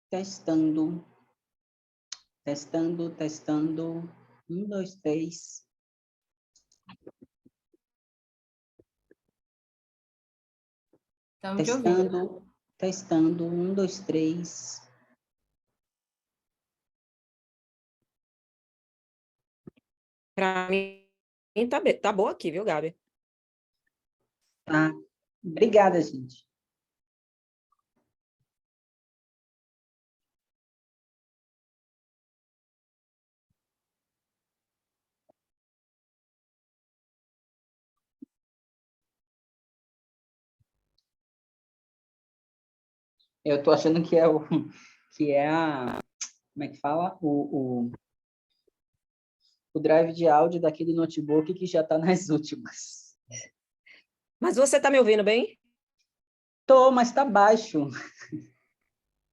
Testando, testando, testando. 1, 2, 3. Estamos te ouvindo. Testando, testando. 1, 2, 3. Para mim, tá boa aqui, viu, Gabi? Tá. Obrigada, gente. Eu tô achando que é como é que fala? O drive de áudio daqui do notebook que já está nas últimas. Mas você tá me ouvindo bem? Tô, mas tá baixo.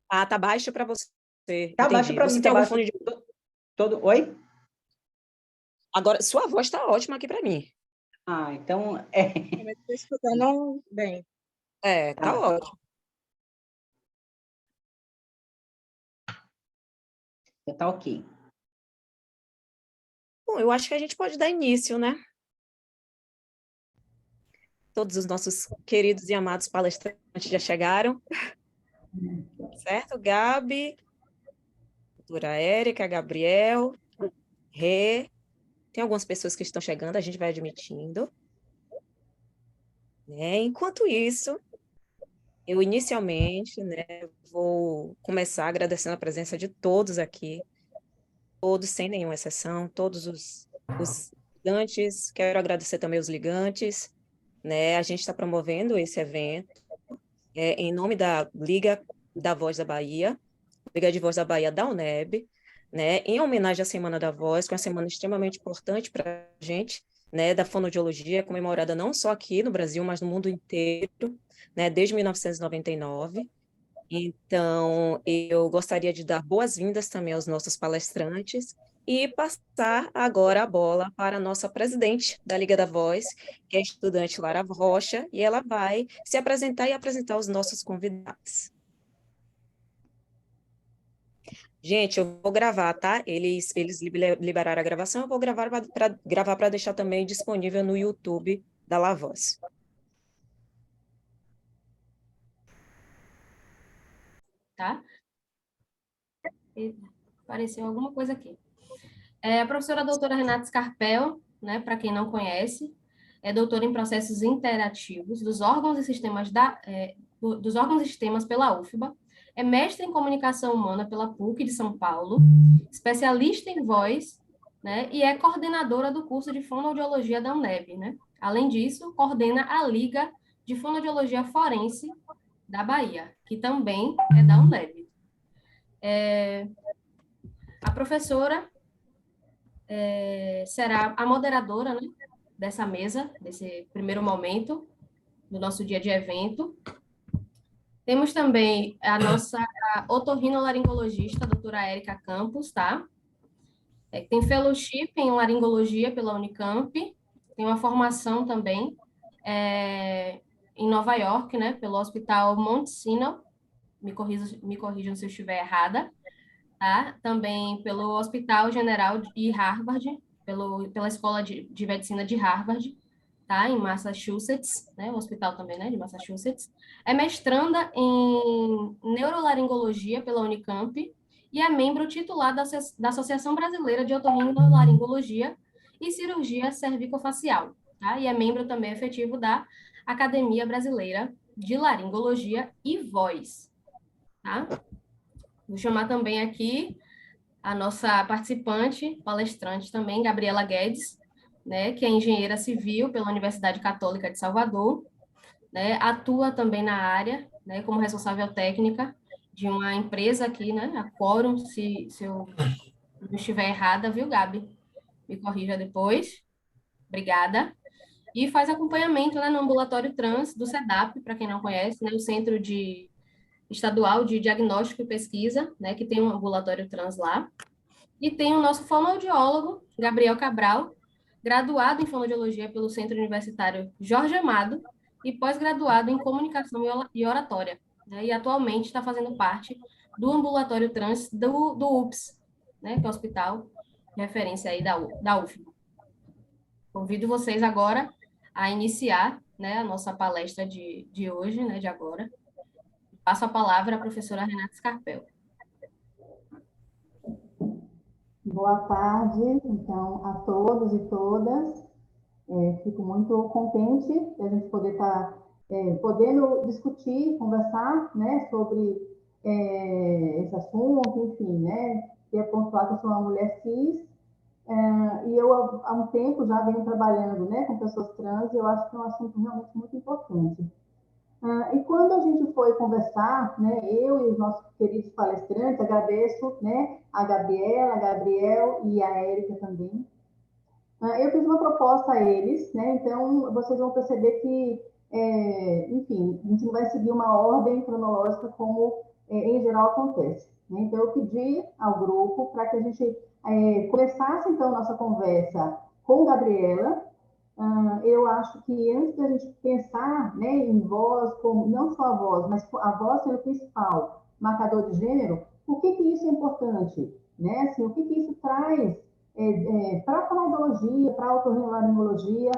Ah, tá baixo para você. Tá Entendi. baixo para Você mim, tem tá algum baixo. fone de... Todo. Oi? Agora, sua voz tá ótima aqui para mim. Ah, então Mas estou escutando bem. Tá ótimo. tá ok. Bom, eu acho que a gente pode dar início, né? Todos os nossos queridos e amados palestrantes já chegaram. Certo? Gabi, doutora Érica, Gabriel, Rê. Tem algumas pessoas que estão chegando, a gente vai admitindo. Né? Enquanto isso, eu inicialmente, né, vou começar agradecendo a presença de todos aqui, todos, sem nenhuma exceção, todos os ligantes, quero agradecer também os ligantes, né? A gente está promovendo esse evento em nome da Liga da Voz da Bahia, Liga de Voz da Bahia da UNEB, né, em homenagem à Semana da Voz, que é uma semana extremamente importante para a gente, né, da fonoaudiologia, comemorada não só aqui no Brasil, mas no mundo inteiro, né, desde 1999. Então, eu gostaria de dar boas-vindas também aos nossos palestrantes e passar agora a bola para a nossa presidente da Liga da Voz, que é a estudante Lara Rocha, e ela vai se apresentar e apresentar os nossos convidados. Gente, eu vou gravar, tá? Eles liberaram a gravação, eu vou gravar para deixar também disponível no YouTube da Lavoz. Tá? Apareceu alguma coisa aqui. A professora doutora Renata Scarpel, né, para quem não conhece, é doutora em processos interativos dos órgãos e sistemas dos órgãos e sistemas pela UFBA, é mestre em comunicação humana pela PUC de São Paulo, especialista em voz né? E é coordenadora do curso de fonoaudiologia da UNEB, né? Além disso, coordena a Liga de Fonoaudiologia Forense da Bahia, que também é da UNEB. A professora será a moderadora, né, dessa mesa, desse primeiro momento do nosso dia de evento. Temos também a nossa otorrinolaringologista, a doutora Érica Campos, tá? Tem fellowship em laringologia pela Unicamp, tem uma formação também em Nova York, né, pelo Hospital Mount Sinai, me corrijam se eu estiver errada, tá? Também pelo Hospital General de Harvard, pela Escola de Medicina de Harvard, tá? Em Massachusetts, né? O hospital também, né? De Massachusetts. É mestranda em neurolaringologia pela Unicamp e é membro titular da Associação Brasileira de Otorrinolaringologia e Cirurgia Cervicofacial, tá? E é membro também efetivo da Academia Brasileira de Laringologia e Voz, tá? Vou chamar também aqui a nossa participante, palestrante também, Gabriela Guedes, né, que é engenheira civil pela Universidade Católica de Salvador, né, atua também na área, né, como responsável técnica de uma empresa aqui, né, a Quorum, se eu não estiver errada, viu, Gabi? Me corrija depois. Obrigada. E faz acompanhamento, né, no ambulatório trans do CEDAP, para quem não conhece, né, o Centro Estadual de Diagnóstico e Pesquisa, né, que tem um ambulatório trans lá. E tem o nosso fonoaudiólogo, Gabriel Cabral, graduado em fonoaudiologia pelo Centro Universitário Jorge Amado e pós-graduado em comunicação e oratória, né? E atualmente está fazendo parte do ambulatório trans do UPS, né? Que é o hospital de referência aí da UFMA. Convido vocês agora a iniciar, né, a nossa palestra de hoje, né, de agora. Passo a palavra à professora Renata Scarpel. Boa tarde, então, a todos e todas. Fico muito contente de a gente poder estar podendo discutir, conversar, né, sobre esse assunto, enfim, né, ter pontuar que eu sou uma mulher cis, e eu há um tempo já venho trabalhando, né, com pessoas trans, e eu acho que é um assunto realmente muito importante. E quando a gente foi conversar, né, eu e os nossos queridos palestrantes, agradeço, né, a Gabriela, a Gabriel e a Érica também. Eu fiz uma proposta a eles, né, então vocês vão perceber que, enfim, a gente não vai seguir uma ordem cronológica como em geral acontece, né? Então eu pedi ao grupo para que a gente começasse então nossa conversa com Gabriela. Eu acho que antes da gente pensar, né, em voz, como, não só a voz, mas a voz sendo o principal marcador de gênero, por que isso é importante? Né? Assim, o que isso traz para a fonoaudiologia, para a otorrinolaringologia?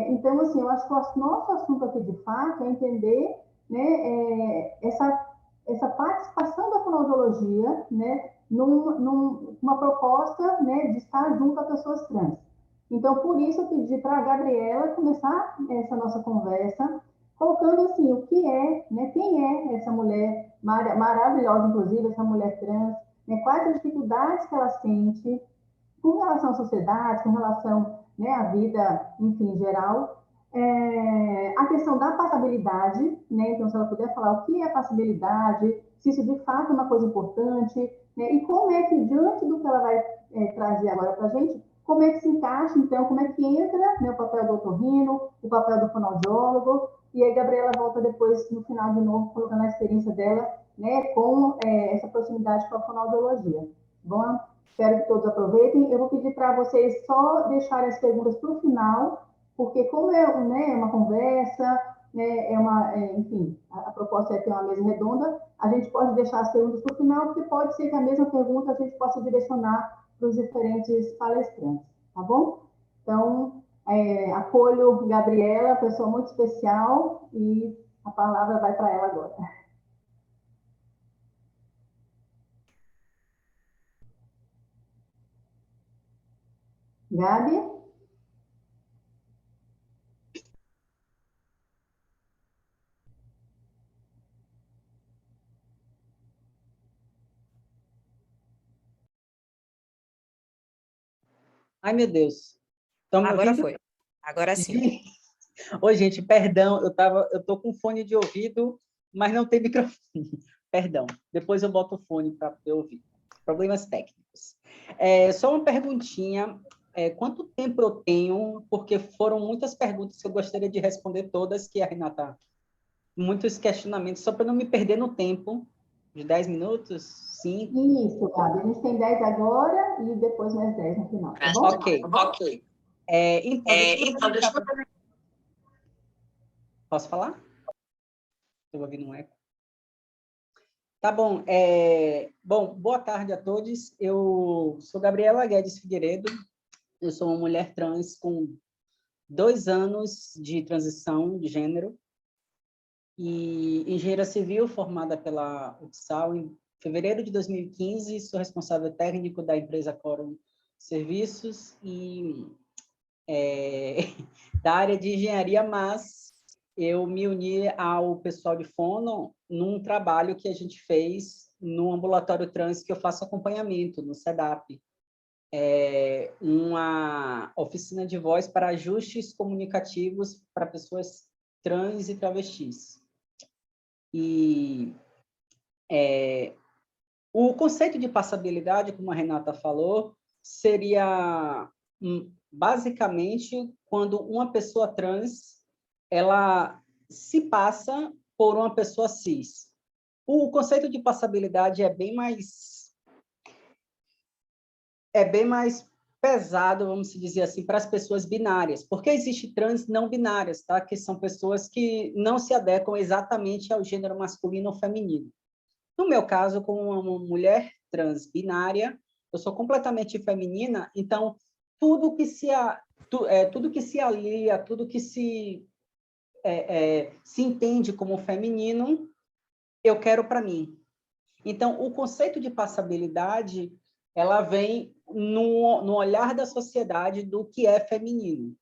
Então, assim, eu acho que o nosso assunto aqui, de fato, é entender, né, essa participação da fonoaudiologia, né, numa proposta, né, de estar junto a pessoas trans. Então, por isso, eu pedi para a Gabriela começar essa nossa conversa, colocando assim, o que é, né, quem é essa mulher maravilhosa, inclusive, essa mulher trans, né, quais as dificuldades que ela sente com relação à sociedade, com relação, né, à vida, enfim, em geral. A questão da passabilidade, né, então, se ela puder falar o que é passabilidade, se isso de fato é uma coisa importante, né, e como é que, diante do que ela vai trazer agora para a gente, como é que se encaixa, então, como é que entra, né, o papel do otorrino, o papel do fonoaudiólogo, e aí Gabriela volta depois, no final, de novo, colocando a experiência dela, né, com essa proximidade com a fonoaudiologia. Bom, espero que todos aproveitem. Eu vou pedir para vocês só deixarem as perguntas para o final, porque como né, uma conversa, né, enfim, a proposta é ter uma mesa redonda, a gente pode deixar as perguntas para o final, porque pode ser que a mesma pergunta a gente possa direcionar para os diferentes palestrantes, tá bom? Então, acolho Gabriela, pessoa muito especial, e a palavra vai para ela agora. Gabi? Ai, meu Deus. Estão me Agora ouvindo? foi. Agora sim. Oi, gente, perdão, eu tô com fone de ouvido, mas não tem microfone. Perdão, depois eu boto o fone para poder ouvir. Problemas técnicos. Só uma perguntinha, quanto tempo eu tenho? Porque foram muitas perguntas que eu gostaria de responder todas, que a Renata, muitos questionamentos, só para não me perder no tempo, de 10 minutos, 5. Isso, Gabi. A gente tem 10 agora e depois mais 10 no final, tá bom? Ok. Então, deixa eu aproveitar. Posso falar? Estou ouvindo um eco. Tá bom. Bom, boa tarde a todos. Eu sou Gabriela Guedes Figueiredo. Eu sou uma mulher trans com 2 anos de transição de gênero e engenheira civil formada pela UFSAL em fevereiro de 2015. Sou responsável técnico da empresa Corum Serviços e da área de engenharia, mas eu me uni ao pessoal de Fono num trabalho que a gente fez no ambulatório trans, que eu faço acompanhamento no SEDAP, uma oficina de voz para ajustes comunicativos para pessoas trans e travestis. E o conceito de passabilidade, como a Renata falou, seria basicamente quando uma pessoa trans ela se passa por uma pessoa cis. O conceito de passabilidade é bem mais pesado, vamos dizer assim, para as pessoas binárias, porque existe trans não binárias, tá? Que são pessoas que não se adequam exatamente ao gênero masculino ou feminino. No meu caso, como uma mulher trans binária, eu sou completamente feminina, então tudo que se alia, tudo que se entende como feminino, eu quero para mim. Então, o conceito de passabilidade, ela vem no olhar da sociedade do que é feminino.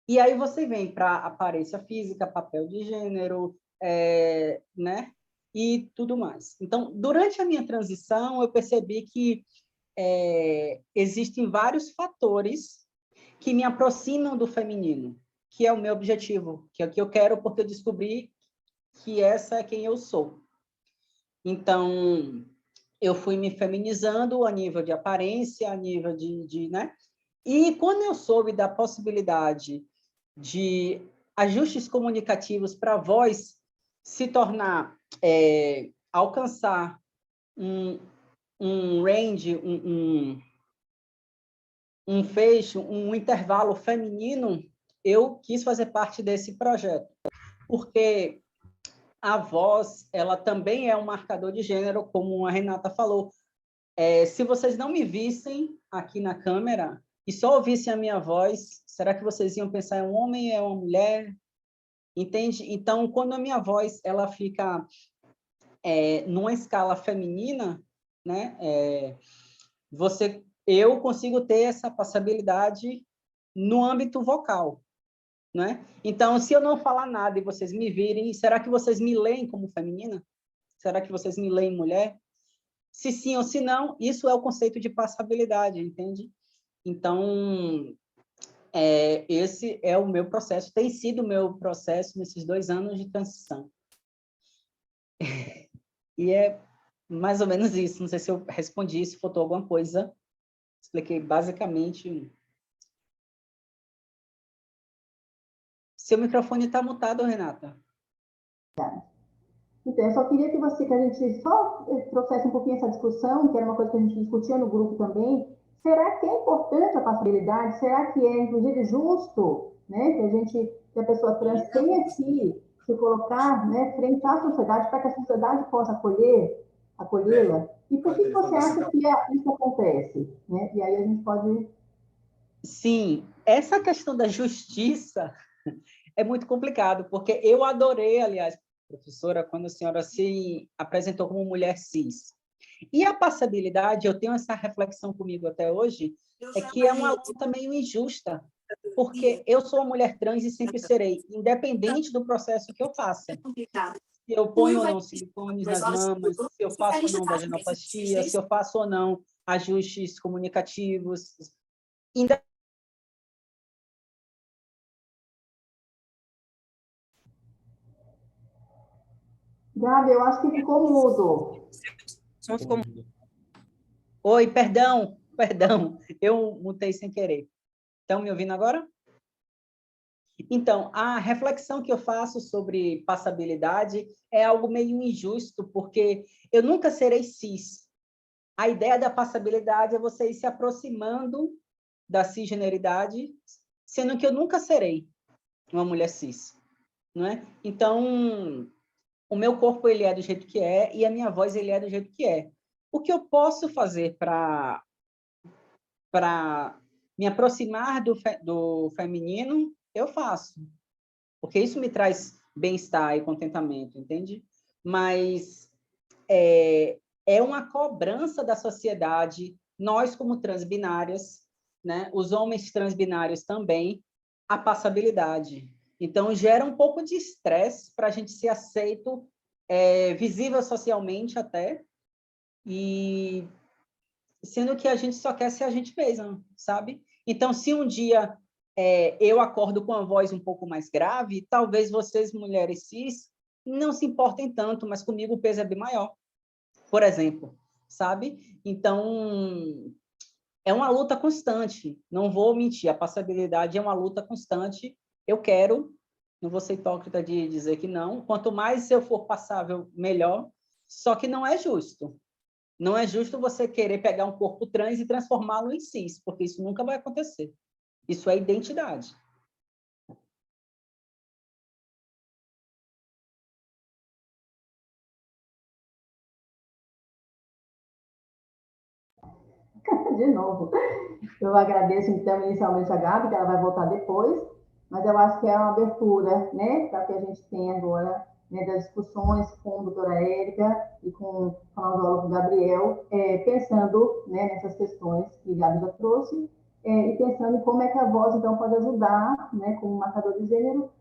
E aí você vem para aparência física, papel de gênero, né? E tudo mais. Então, durante a minha transição, eu percebi que existem vários fatores que me aproximam do feminino, que é o meu objetivo, que é o que eu quero, porque eu descobri que essa é quem eu sou. Então, eu fui me feminizando a nível de aparência, a nível né? E quando eu soube da possibilidade de ajustes comunicativos para a voz se tornar, alcançar um range, um fecho, um intervalo feminino, eu quis fazer parte desse projeto, porque a voz, ela também é um marcador de gênero, como a Renata falou. Se vocês não me vissem aqui na câmera e só ouvissem a minha voz, será que vocês iam pensar é um homem, é uma mulher? Entende? Então, quando a minha voz ela fica numa escala feminina, né, eu consigo ter essa passabilidade no âmbito vocal, né? Então, se eu não falar nada e vocês me virem, será que vocês me leem como feminina? Será que vocês me leem mulher? Se sim ou se não, isso é o conceito de passabilidade, entende? Então, esse é o meu processo, tem sido o meu processo nesses 2 anos de transição. E é mais ou menos isso. Não sei se eu respondi, se faltou alguma coisa. Expliquei basicamente. Seu microfone está mutado, Renata. Então, eu só queria que a gente só trouxesse um pouquinho essa discussão, que era uma coisa que a gente discutia no grupo também. Será que é importante a passabilidade? Será que é, inclusive, justo, né, que a pessoa trans tenha que se colocar, né, frente à sociedade para que a sociedade possa acolhê-la? E por que você acha que isso acontece? Né? E aí a gente pode... Sim, essa questão da justiça é muito complicado, porque eu adorei, aliás, professora, quando a senhora se apresentou como mulher cis. E a passabilidade, eu tenho essa reflexão comigo até hoje, é que é uma luta meio injusta, porque eu sou uma mulher trans e sempre serei, independente do processo que eu faça. Se eu ponho ou não silicones nas mamas, se eu faço ou não vaginoplastia, se eu faço ou não ajustes comunicativos, Ainda Gabi, eu acho que ficou mudo. Som ficou Oi, perdão, eu mutei sem querer. Estão me ouvindo agora? Então, a reflexão que eu faço sobre passabilidade é algo meio injusto, porque eu nunca serei cis. A ideia da passabilidade é você ir se aproximando da cisgeneridade, sendo que eu nunca serei uma mulher cis, não é? Então, o meu corpo ele é do jeito que é e a minha voz ele é do jeito que é. O que eu posso fazer para me aproximar do feminino, eu faço, porque isso me traz bem-estar e contentamento, entende? Mas é uma cobrança da sociedade, nós como transbinárias, né? Os homens transbinários também, a passabilidade. Então, gera um pouco de estresse para a gente ser aceito, visível socialmente até, e sendo que a gente só quer ser a gente mesma, sabe? Então, se um dia eu acordo com a voz um pouco mais grave, talvez vocês, mulheres cis, não se importem tanto, mas comigo o peso é bem maior, por exemplo, sabe? Então, é uma luta constante, não vou mentir, a passabilidade é uma luta constante, eu quero, não vou ser hipócrita de dizer que não, quanto mais eu for passável, melhor, só que não é justo. Não é justo você querer pegar um corpo trans e transformá-lo em cis, porque isso nunca vai acontecer. Isso é identidade. De novo. Eu agradeço, então, inicialmente a Gabi, que ela vai voltar depois, mas eu acho que é uma abertura, né, para que a gente tenha agora, né, das discussões com a doutora Érica e com o fonoaudiólogo Gabriel, pensando, né, nessas questões que a Gabi já trouxe, e pensando em como é que a voz, então, pode ajudar, né, como marcador de gênero,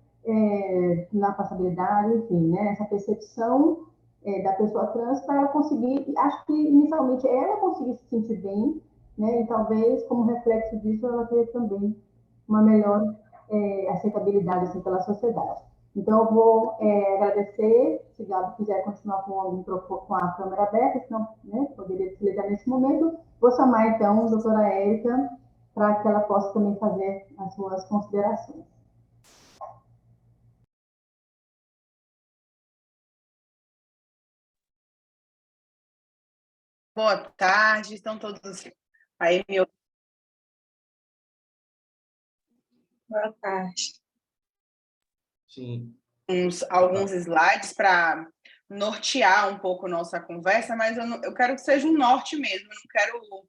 na passabilidade, enfim, né, essa percepção da pessoa trans para ela conseguir, acho que inicialmente ela conseguir se sentir bem, né? E talvez, como reflexo disso, ela tenha também uma melhor aceitabilidade assim, pela sociedade. Então, eu vou agradecer, se Gabi quiser continuar com a câmera aberta, senão né, poderia desligar nesse momento. Vou chamar, então, a doutora Érica, para que ela possa também fazer as suas considerações. Boa tarde, estão todos aí me ouvindo? Boa tarde. Sim. Alguns slides para nortear um pouco nossa conversa, mas eu quero que seja um norte mesmo, eu não quero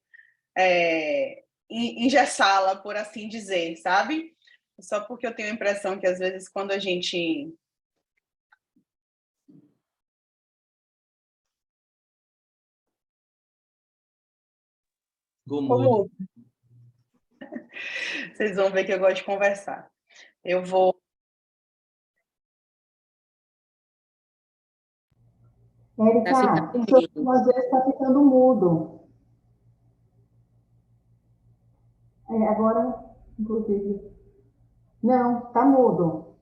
engessá-la, por assim dizer, sabe? Só porque eu tenho a impressão que, às vezes, quando a gente... Como... Vocês vão ver que eu gosto de conversar. Eu vou... Érica, o seu som às vezes está ficando mudo. Agora, inclusive. Não, está mudo.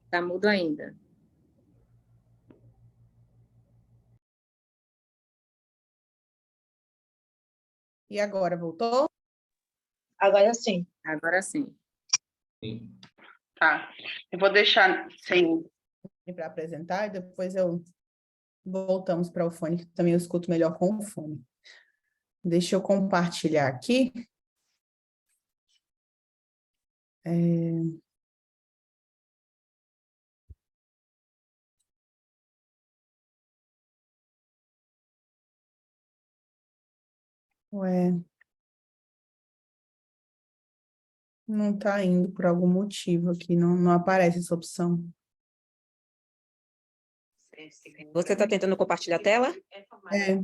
Está mudo ainda. E agora, voltou? Agora sim. Agora sim. Sim. Tá. Eu vou deixar sem para apresentar e depois voltamos para o fone, que também eu escuto melhor com o fone. Deixa eu compartilhar aqui. Ué, não está indo por algum motivo aqui, não aparece essa opção. Você está tentando compartilhar a tela? É.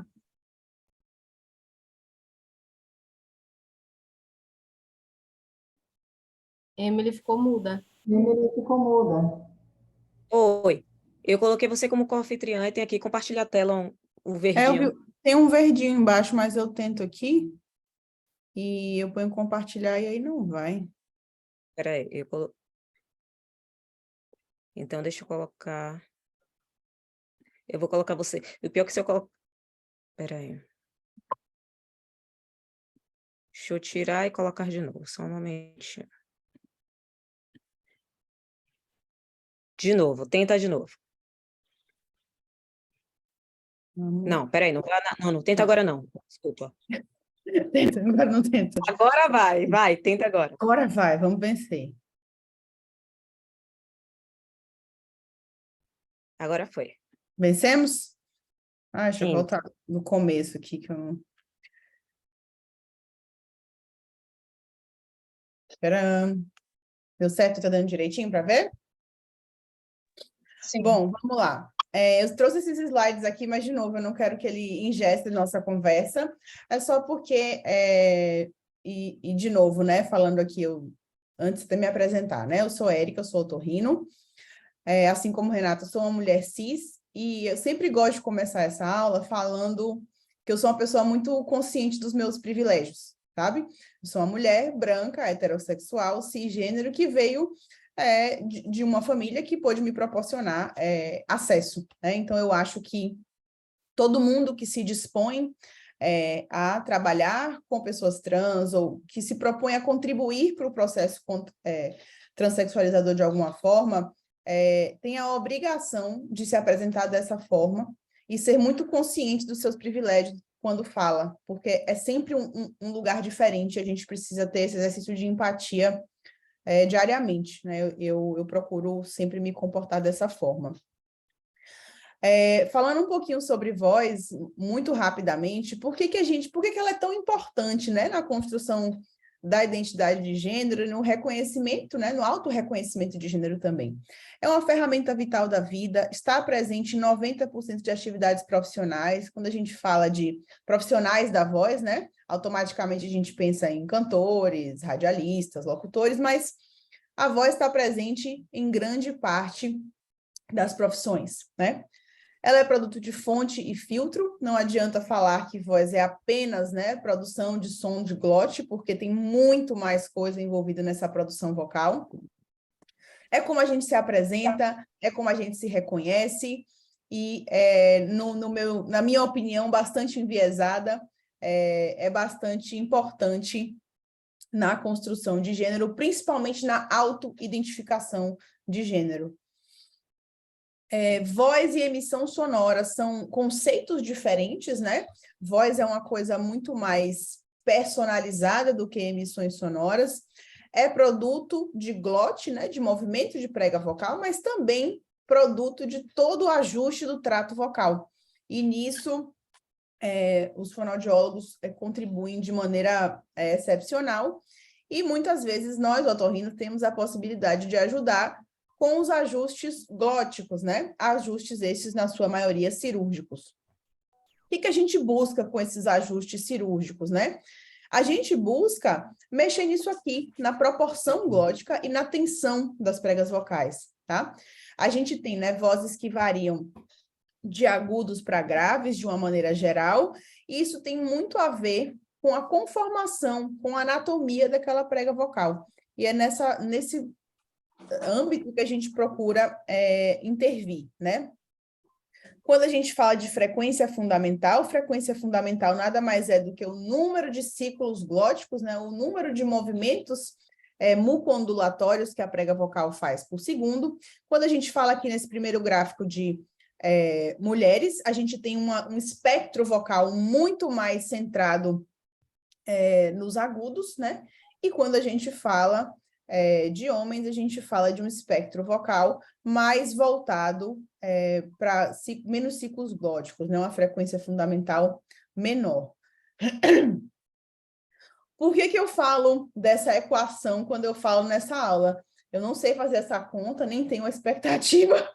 Emily ficou muda. Emily ficou muda. Oi. Eu coloquei você como co-anfitriã e tem aqui compartilhar a tela, o Eu verdinho. tem um verdinho embaixo, mas eu tento aqui e eu ponho compartilhar e aí não vai. Espera aí, Então, deixa eu colocar... Eu vou colocar você... O pior é que se eu colocar... Espera aí. Deixa eu tirar e colocar de novo, só um momentinho. De novo, tenta de novo. Não, peraí, não tenta agora não, desculpa. Tenta, agora não tenta. Agora vai, tenta agora. Agora vai, vamos vencer. Agora foi. Vencemos? Ah, deixa eu Sim. voltar no começo aqui, que eu não... Esperando. Deu certo? Tá dando direitinho para ver? Sim. Bom, vamos lá. Eu trouxe esses slides aqui, mas, de novo, eu não quero que ele ingesse nossa conversa. É só porque, de novo, né, falando aqui, antes de me apresentar, né, eu sou Érica, eu sou otorrino, assim como Renata, eu sou uma mulher cis, e eu sempre gosto de começar essa aula falando que eu sou uma pessoa muito consciente dos meus privilégios, sabe? Eu sou uma mulher branca, heterossexual, cisgênero, que veio de uma família que pôde me proporcionar acesso, né? Então, eu acho que todo mundo que se dispõe a trabalhar com pessoas trans ou que se propõe a contribuir para o processo transexualizador de alguma forma, tem a obrigação de se apresentar dessa forma e ser muito consciente dos seus privilégios quando fala, porque é sempre um lugar diferente, a gente precisa ter esse exercício de empatia diariamente, né? Eu procuro sempre me comportar dessa forma. Falando um pouquinho sobre voz, muito rapidamente, por que ela é tão importante, né, na construção da identidade de gênero e no reconhecimento, né, no autorreconhecimento de gênero também. É uma ferramenta vital da vida, está presente em 90% de atividades profissionais. Quando a gente fala de profissionais da voz, né, automaticamente a gente pensa em cantores, radialistas, locutores, mas a voz está presente em grande parte das profissões, né? Ela é produto de fonte e filtro, não adianta falar que voz é apenas, né, produção de som de glote, porque tem muito mais coisa envolvida nessa produção vocal. É como a gente se apresenta, é como a gente se reconhece, e na minha opinião, bastante enviesada, é bastante importante na construção de gênero, principalmente na auto-identificação de gênero. Voz e emissão sonora são conceitos diferentes, né? Voz é uma coisa muito mais personalizada do que emissões sonoras. É produto de glote, né? De movimento de prega vocal, mas também produto de todo o ajuste do trato vocal. E nisso, os fonoaudiólogos contribuem de maneira excepcional. E muitas vezes nós, otorrinos, temos a possibilidade de ajudar com os ajustes glóticos, né? Ajustes esses, na sua maioria, cirúrgicos. O que a gente busca com esses ajustes cirúrgicos, né? A gente busca mexer nisso aqui, na proporção glótica e na tensão das pregas vocais, tá? A gente tem, né, vozes que variam de agudos para graves, de uma maneira geral, e isso tem muito a ver com a conformação, com a anatomia daquela prega vocal. E é nesse âmbito que a gente procura intervir, né? Quando a gente fala de frequência fundamental nada mais é do que o número de ciclos glóticos, né? O número de movimentos mucoondulatórios que a prega vocal faz por segundo. Quando a gente fala aqui nesse primeiro gráfico de mulheres, a gente tem um espectro vocal muito mais centrado nos agudos, né? E quando a gente fala de homens, a gente fala de um espectro vocal mais voltado para menos ciclos glóticos, né? Uma frequência fundamental menor. Por que eu falo dessa equação quando eu falo nessa aula? Eu não sei fazer essa conta, nem tenho a expectativa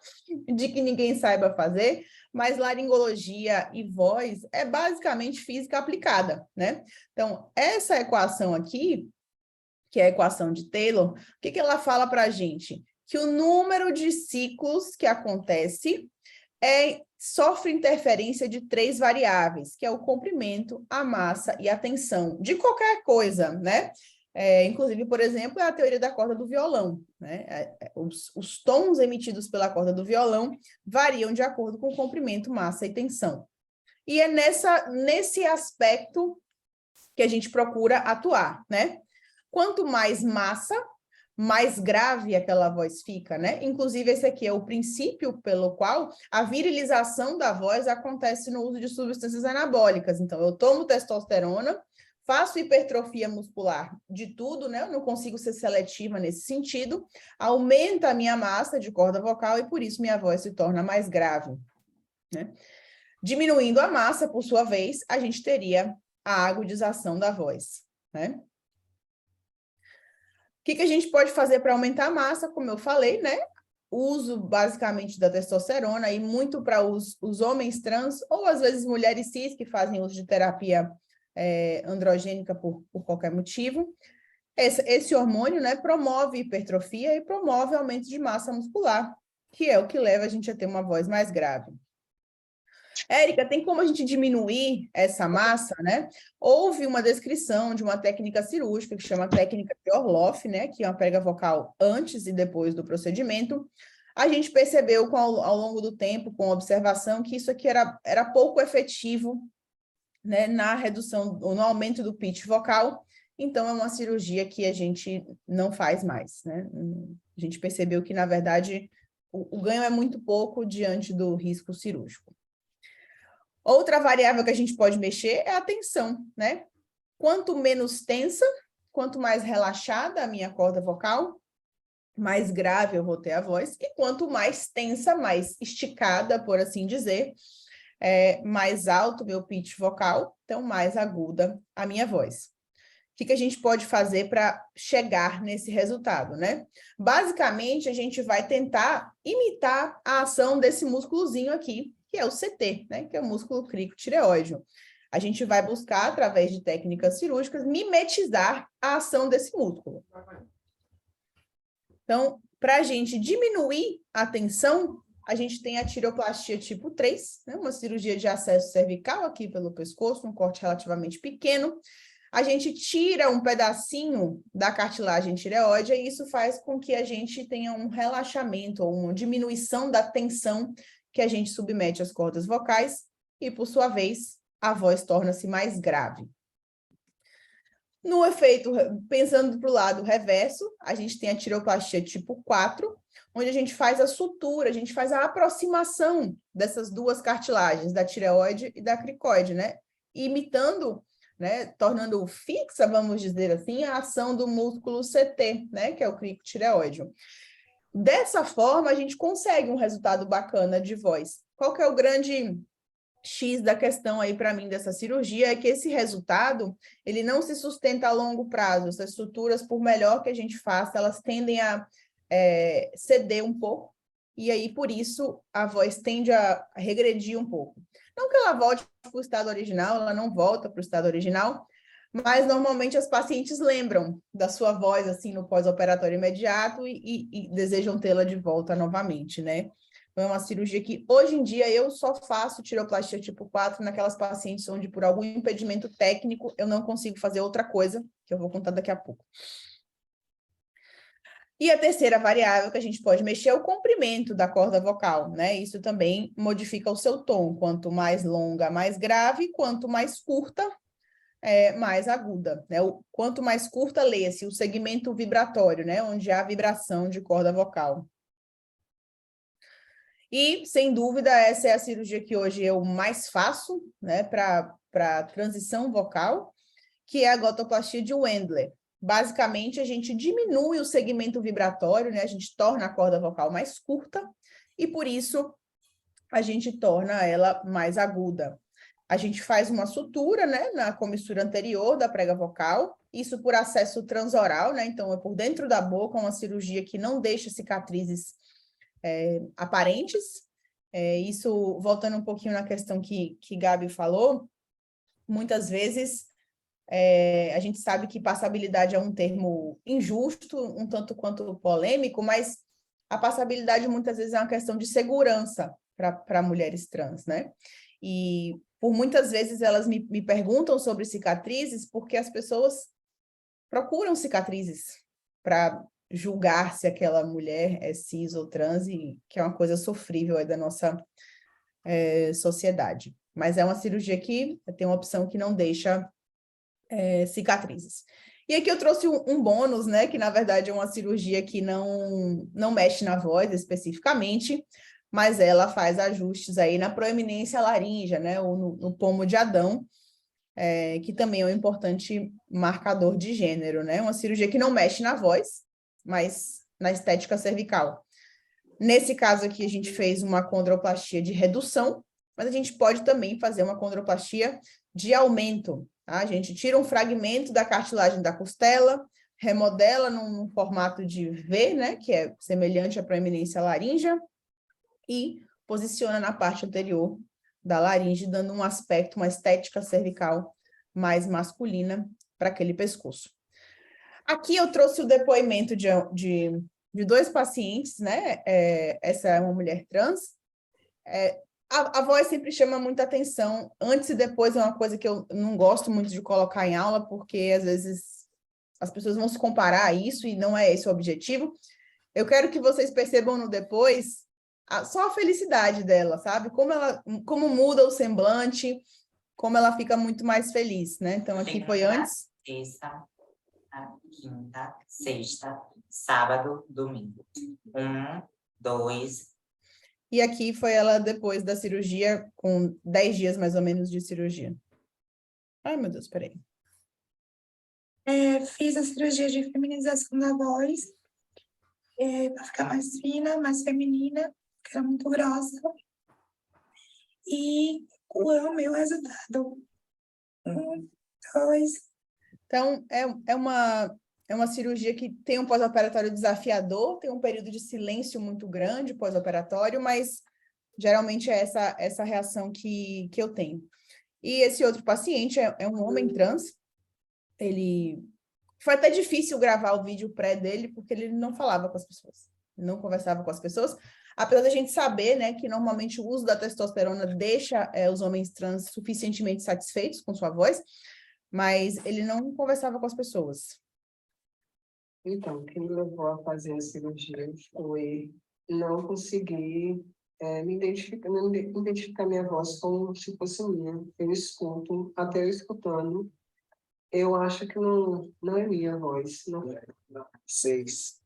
de que ninguém saiba fazer, mas laringologia e voz é basicamente física aplicada, né? Então, essa equação aqui, que é a equação de Taylor, o que ela fala para a gente? que o número de ciclos que acontece sofre interferência de 3 variáveis, que é o comprimento, a massa e a tensão, de qualquer coisa, né? Inclusive, por exemplo, é a teoria da corda do violão, né? Os tons emitidos pela corda do violão variam de acordo com o comprimento, massa e tensão. E é nesse aspecto que a gente procura atuar, né? Quanto mais massa, mais grave aquela voz fica, né? Inclusive, esse aqui é o princípio pelo qual a virilização da voz acontece no uso de substâncias anabólicas. Então, eu tomo testosterona, faço hipertrofia muscular de tudo, né? Eu não consigo ser seletiva nesse sentido, aumenta a minha massa de corda vocal e, por isso, minha voz se torna mais grave, né? Diminuindo a massa, por sua vez, a gente teria a agudização da voz, né? O que a gente pode fazer para aumentar a massa? Como eu falei, né? O uso, basicamente, da testosterona, e muito para os homens trans, ou às vezes mulheres cis, que fazem uso de terapia androgênica por qualquer motivo. Esse hormônio, né, promove hipertrofia e promove aumento de massa muscular, que é o que leva a gente a ter uma voz mais grave. Érica, tem como a gente diminuir essa massa, né? Houve uma descrição de uma técnica cirúrgica que chama técnica de Orloff, né? Que é uma prega vocal antes e depois do procedimento. A gente percebeu ao longo do tempo, com observação, que isso aqui era pouco efetivo, né, na redução, ou no aumento do pitch vocal. Então, é uma cirurgia que a gente não faz mais, né? A gente percebeu que, na verdade, o ganho é muito pouco diante do risco cirúrgico. Outra variável que a gente pode mexer é a tensão, né? Quanto menos tensa, quanto mais relaxada a minha corda vocal, mais grave eu vou ter a voz, e quanto mais tensa, mais esticada, por assim dizer, mais alto o meu pitch vocal, então mais aguda a minha voz. O que a gente pode fazer para chegar nesse resultado, né? Basicamente, a gente vai tentar imitar a ação desse músculozinho aqui, que é o CT, né? Que é o músculo cricotireoide. A gente vai buscar, através de técnicas cirúrgicas, mimetizar a ação desse músculo. Então, para a gente diminuir a tensão, a gente tem a tireoplastia tipo 3, né? Uma cirurgia de acesso cervical aqui pelo pescoço, um corte relativamente pequeno. A gente tira um pedacinho da cartilagem tireoide e isso faz com que a gente tenha um relaxamento ou uma diminuição da tensão que a gente submete às cordas vocais e, por sua vez, a voz torna-se mais grave. No efeito, pensando para o lado reverso, a gente tem a tireoplastia tipo 4, onde a gente faz a sutura, a gente faz a aproximação dessas duas cartilagens, da tireoide e da cricoide, né? Imitando, né, tornando fixa, vamos dizer assim, a ação do músculo CT, né, que é o cricotireoide. Dessa forma, a gente consegue um resultado bacana de voz. Qual que é o grande X da questão aí para mim dessa cirurgia? É que esse resultado, ele não se sustenta a longo prazo. Essas estruturas, por melhor que a gente faça, elas tendem a ceder um pouco, e aí, por isso, a voz tende a regredir um pouco. Não que ela volte para o estado original, ela não volta para o estado original, mas normalmente as pacientes lembram da sua voz assim no pós-operatório imediato e desejam tê-la de volta novamente, né? Então, é uma cirurgia que, hoje em dia, eu só faço tireoplastia tipo 4 naquelas pacientes onde, por algum impedimento técnico, eu não consigo fazer outra coisa, que eu vou contar daqui a pouco. E a terceira variável que a gente pode mexer é o comprimento da corda vocal, né? Isso também modifica o seu tom. Quanto mais longa, mais grave, quanto mais curta, mais aguda, né? Quanto mais curta, leia-se o segmento vibratório, né? Onde há vibração de corda vocal. E, sem dúvida, essa é a cirurgia que hoje eu mais faço, né? Para transição vocal, que é a glotoplastia de Wendler. Basicamente, a gente diminui o segmento vibratório, né? A gente torna a corda vocal mais curta e, por isso, a gente torna ela mais aguda. A gente faz uma sutura, né, na comissura anterior da prega vocal, isso por acesso transoral, né, então é por dentro da boca, uma cirurgia que não deixa cicatrizes aparentes. Isso, voltando um pouquinho na questão que Gabi falou, muitas vezes a gente sabe que passabilidade é um termo injusto, um tanto quanto polêmico, mas a passabilidade muitas vezes é uma questão de segurança para mulheres trans, né? E por muitas vezes elas me perguntam sobre cicatrizes porque as pessoas procuram cicatrizes para julgar se aquela mulher é cis ou trans, e que é uma coisa sofrível aí da nossa sociedade. Mas é uma cirurgia que tem uma opção que não deixa cicatrizes. E aqui eu trouxe um bônus, né, que na verdade é uma cirurgia que não mexe na voz especificamente, mas ela faz ajustes aí na proeminência laríngea, né, ou no pomo de Adão, que também é um importante marcador de gênero, né, uma cirurgia que não mexe na voz, mas na estética cervical. Nesse caso aqui, a gente fez uma condroplastia de redução, mas a gente pode também fazer uma condroplastia de aumento, tá? A gente tira um fragmento da cartilagem da costela, remodela num formato de V, né, que é semelhante à proeminência laríngea, e posiciona na parte anterior da laringe, dando um aspecto, uma estética cervical mais masculina para aquele pescoço. Aqui eu trouxe o depoimento de 2 pacientes, né? Essa é uma mulher trans. A voz sempre chama muita atenção. Antes e depois é uma coisa que eu não gosto muito de colocar em aula, porque às vezes as pessoas vão se comparar a isso e não é esse o objetivo. Eu quero que vocês percebam no depois só a felicidade dela, sabe? Como muda o semblante, como ela fica muito mais feliz, né? Então aqui foi antes. Terça, quinta, sexta, sábado, domingo. 1, 2. E aqui foi ela depois da cirurgia, com 10 dias mais ou menos de cirurgia. Ai, meu Deus, peraí. Fiz a cirurgia de feminização da voz, para ficar mais fina, mais feminina, que era muito grossa. E qual é o meu resultado? 1, 2. Então, é uma cirurgia que tem um pós-operatório desafiador, tem um período de silêncio muito grande pós-operatório, mas geralmente é essa reação que eu tenho. E esse outro paciente é um homem trans. Ele foi até difícil gravar o vídeo pré dele, porque ele não falava com as pessoas, não conversava com as pessoas, apesar da gente saber, né, que normalmente o uso da testosterona deixa os homens trans suficientemente satisfeitos com sua voz, mas ele não conversava com as pessoas. Então, o que me levou a fazer a cirurgia foi não conseguir não identificar minha voz como se fosse minha. Eu escuto, até eu escutando, eu acho que não é minha voz. Não é. 6.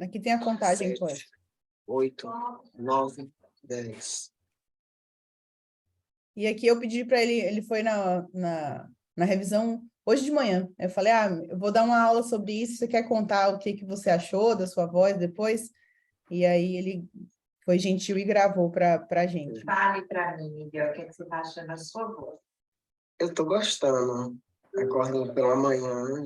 Aqui tem a contagem, 7, 8, 9, 10. E aqui eu pedi para ele foi na revisão hoje de manhã. Eu falei, eu vou dar uma aula sobre isso, você quer contar o que você achou da sua voz depois? E aí ele foi gentil e gravou para a gente. Fale para mim, Miguel, o que você está achando da sua voz? Eu estou gostando. Acordo pela manhã,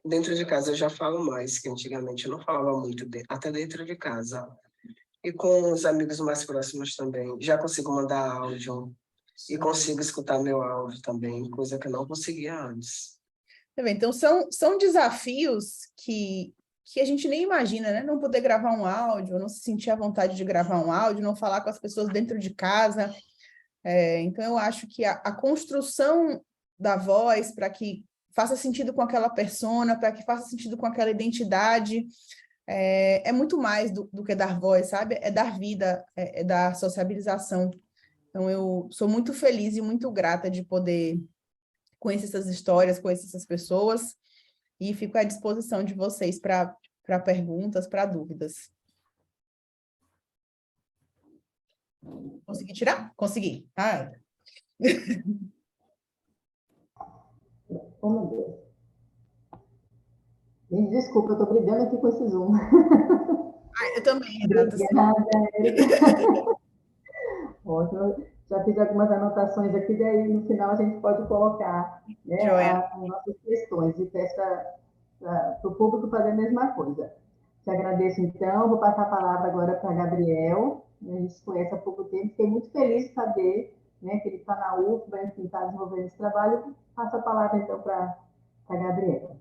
dentro de casa eu já falo mais, que antigamente eu não falava muito, até dentro de casa. E com os amigos mais próximos também. Já consigo mandar áudio e consigo escutar meu áudio também, coisa que eu não conseguia antes. Tá bem, então, são desafios que a gente nem imagina, né? Não poder gravar um áudio, não se sentir à vontade de gravar um áudio, não falar com as pessoas dentro de casa. Então, eu acho que a construção da voz para que faça sentido com aquela persona, para que faça sentido com aquela identidade, é muito mais do que dar voz, sabe? É dar vida, é dar sociabilização. Então, eu sou muito feliz e muito grata de poder conhecer essas histórias, conhecer essas pessoas, e fico à disposição de vocês para perguntas, para dúvidas. Consegui tirar? Consegui. Oh, meu Deus. Me desculpa, eu estou brigando aqui com esse Zoom. Eu também, Renata. Obrigada, Érica. Ótimo. Já fiz algumas anotações aqui, daí no final a gente pode colocar, né, as nossas questões e peço para o público fazer a mesma coisa. Te agradeço, então. Vou passar a palavra agora para Gabriel. A gente se conhece há pouco tempo. Fiquei muito feliz de saber, né, que ele está na UFBA, enfim, está desenvolvendo esse trabalho. Passo a palavra, então, para Gabriel.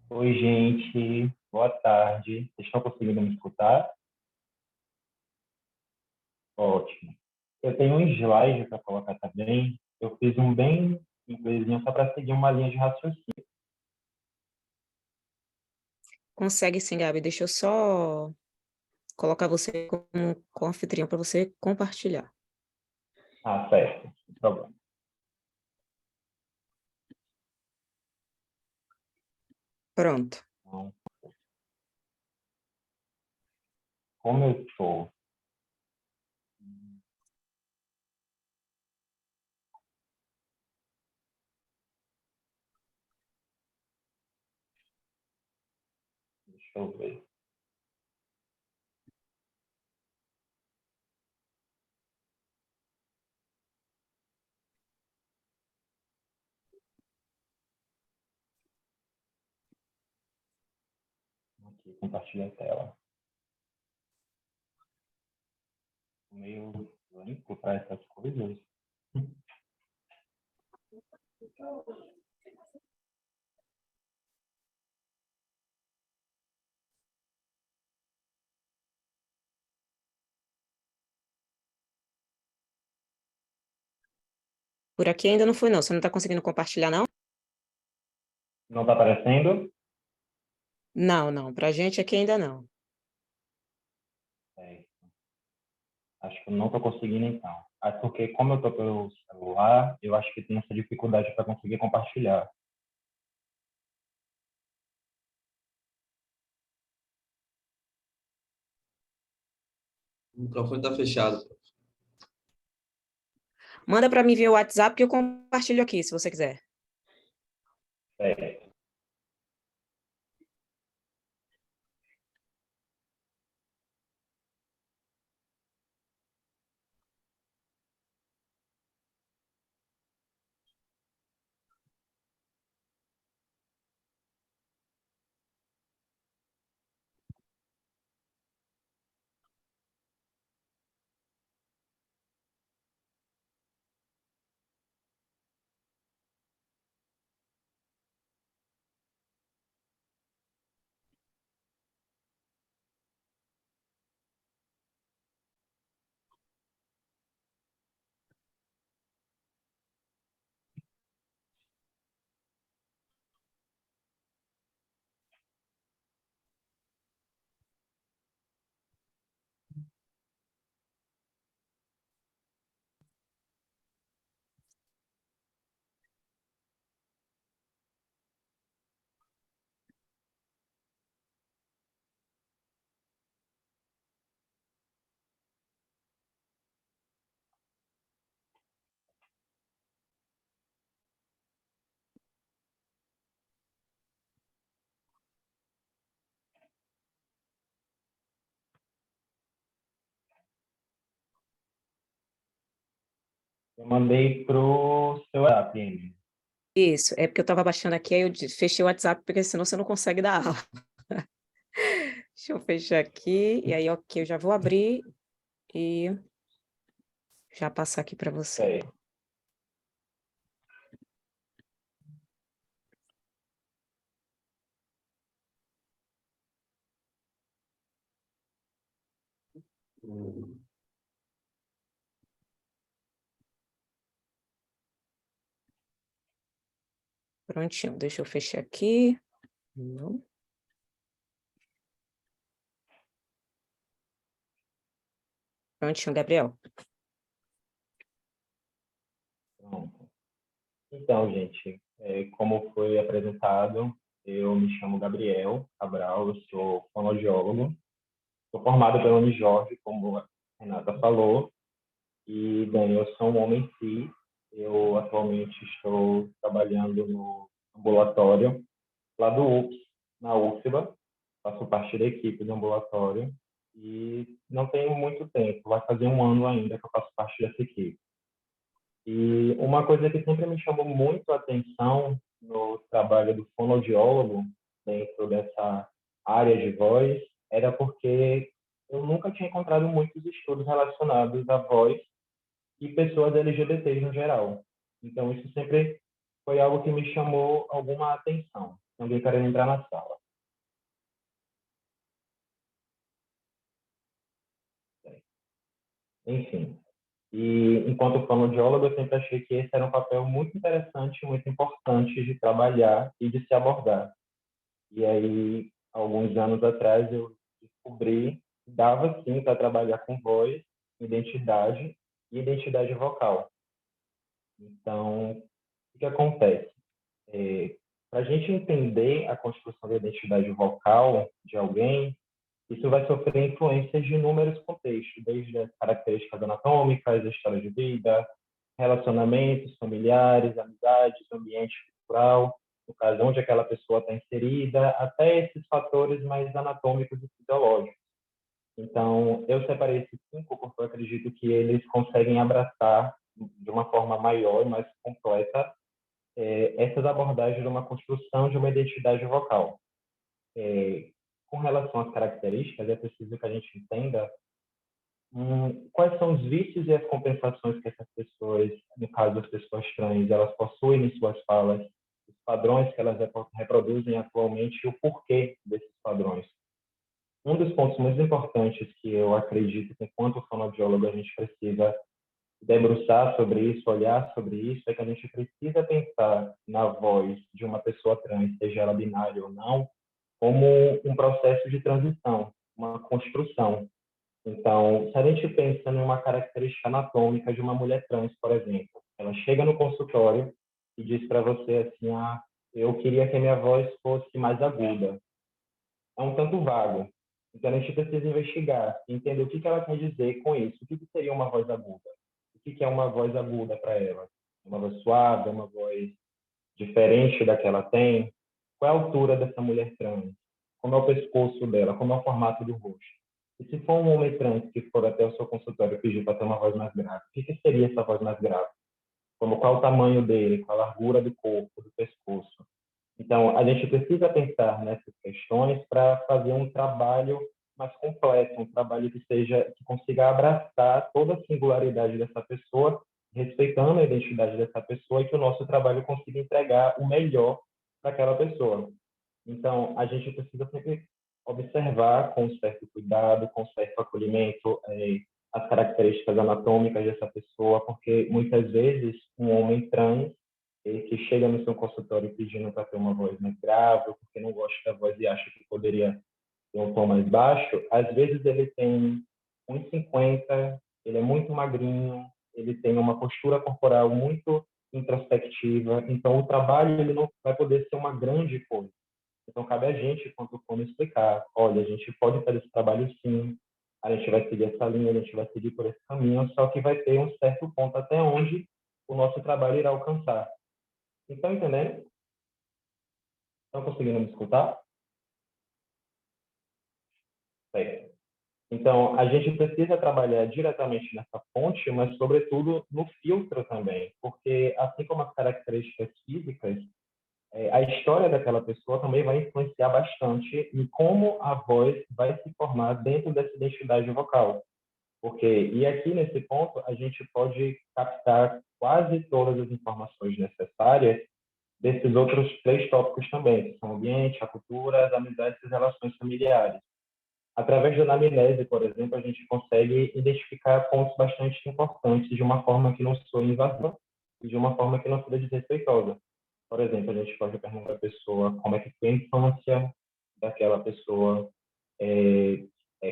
Oi, gente. Boa tarde. Vocês estão conseguindo me escutar? Ótimo. Eu tenho um slide para colocar também. Eu fiz um bem simplesinho só para seguir uma linha de raciocínio. Consegue sim, Gabi. Deixa eu só colocar você como anfitrião para você compartilhar. Ah, certo. Sem problema. Pronto. Então, como eu estou... Deixa eu ver. Aqui, compartilhar a tela. Meio lento para essas coisas. Por aqui ainda não foi, não. Você não está conseguindo compartilhar, não? Não está aparecendo? Não, não. Para a gente aqui ainda não. É. Acho que eu não estou conseguindo, então. É porque, como eu estou pelo celular, eu acho que tem essa dificuldade para conseguir compartilhar. O microfone está fechado. Manda para mim via WhatsApp que eu compartilho aqui, se você quiser. É. Eu mandei pro seu WhatsApp, Emily. Isso, é porque eu estava baixando aqui, aí eu fechei o WhatsApp, porque senão você não consegue dar aula. Deixa eu fechar aqui, e aí, ok, eu já vou abrir e já passar aqui para você. É. Prontinho, deixa eu fechar aqui. Não. Prontinho, Gabriel. Pronto. Então, gente, como foi apresentado, eu me chamo Gabriel Cabral, eu sou fonoaudiólogo, sou formado pela Unijorge, como a Renata falou, e, bem, eu sou um homem cis, eu atualmente estou trabalhando no ambulatório lá do UPS, na UFBA, faço parte da equipe do ambulatório, e não tenho muito tempo, vai fazer um ano ainda que eu faço parte dessa equipe. E uma coisa que sempre me chamou muito a atenção no trabalho do fonoaudiólogo, dentro dessa área de voz, era porque eu nunca tinha encontrado muitos estudos relacionados à voz e pessoas LGBTs no geral. Então, isso sempre foi algo que me chamou alguma atenção. Alguém querendo entrar na sala. Enfim. E, enquanto fonoaudiólogo, eu sempre achei que esse era um papel muito interessante, muito importante de trabalhar e de se abordar. E aí, alguns anos atrás, eu descobri que dava sim para trabalhar com voz, identidade e identidade vocal. Então, o que acontece? Para a gente entender a construção da identidade vocal de alguém, isso vai sofrer influências de inúmeros contextos, desde as características anatômicas, a história de vida, relacionamentos familiares, amizades, ambiente cultural, no caso, onde aquela pessoa está inserida, até esses fatores mais anatômicos e fisiológicos. Então, eu separei esses 5 porque eu acredito que eles conseguem abraçar de uma forma maior e mais completa essas abordagens de uma construção de uma identidade vocal. Com relação às características, é preciso que a gente entenda quais são os vícios e as compensações que essas pessoas, no caso das pessoas trans, elas possuem em suas falas, os padrões que elas reproduzem atualmente e o porquê desses padrões. Um dos pontos muito importantes que eu acredito que, enquanto fonoaudiólogo, a gente precisa debruçar sobre isso, olhar sobre isso, é que a gente precisa pensar na voz de uma pessoa trans, seja ela binária ou não, como um processo de transição, uma construção. Então, se a gente pensa numa característica anatômica de uma mulher trans, por exemplo, ela chega no consultório e diz para você assim, eu queria que a minha voz fosse mais aguda. É um tanto vago. Então, a gente precisa investigar, entender o que ela quer dizer com isso. O que seria uma voz aguda? O que é uma voz aguda para ela? Uma voz suave, uma voz diferente da que ela tem? Qual é a altura dessa mulher trans? Como é o pescoço dela? Como é o formato do rosto? E se for um homem trans que for até o seu consultório e pedir para ter uma voz mais grave, o que seria essa voz mais grave? Qual o tamanho dele? Qual a largura do corpo, do pescoço? Então, a gente precisa pensar nessas questões para fazer um trabalho mais completo, um trabalho que consiga abraçar toda a singularidade dessa pessoa, respeitando a identidade dessa pessoa e que o nosso trabalho consiga entregar o melhor para aquela pessoa. Então, a gente precisa sempre observar com certo cuidado, com certo acolhimento, as características anatômicas dessa pessoa, porque muitas vezes um homem trans que chega no seu consultório pedindo para ter uma voz mais grave, ou porque não gosta da voz e acha que poderia ter um tom mais baixo, às vezes ele tem 1,50, ele é muito magrinho, ele tem uma postura corporal muito introspectiva, então o trabalho ele não vai poder ser uma grande coisa. Então, cabe a gente, quanto como explicar, olha, a gente pode fazer esse trabalho sim, a gente vai seguir essa linha, a gente vai seguir por esse caminho, só que vai ter um certo ponto até onde o nosso trabalho irá alcançar. Estão entendendo? Estão conseguindo me escutar? Certo. Então, a gente precisa trabalhar diretamente nessa fonte, mas, sobretudo, no filtro também, porque, assim como as características físicas, a história daquela pessoa também vai influenciar bastante em como a voz vai se formar dentro dessa identidade vocal. E aqui, nesse ponto, a gente pode captar quase todas as informações necessárias desses outros 3 tópicos também, que são o ambiente, a cultura, as amizades e as relações familiares. Através da anamnese, por exemplo, a gente consegue identificar pontos bastante importantes de uma forma que não soe invasiva e de uma forma que não seja desrespeitosa. Por exemplo, a gente pode perguntar à pessoa como é que foi a infância daquela pessoa,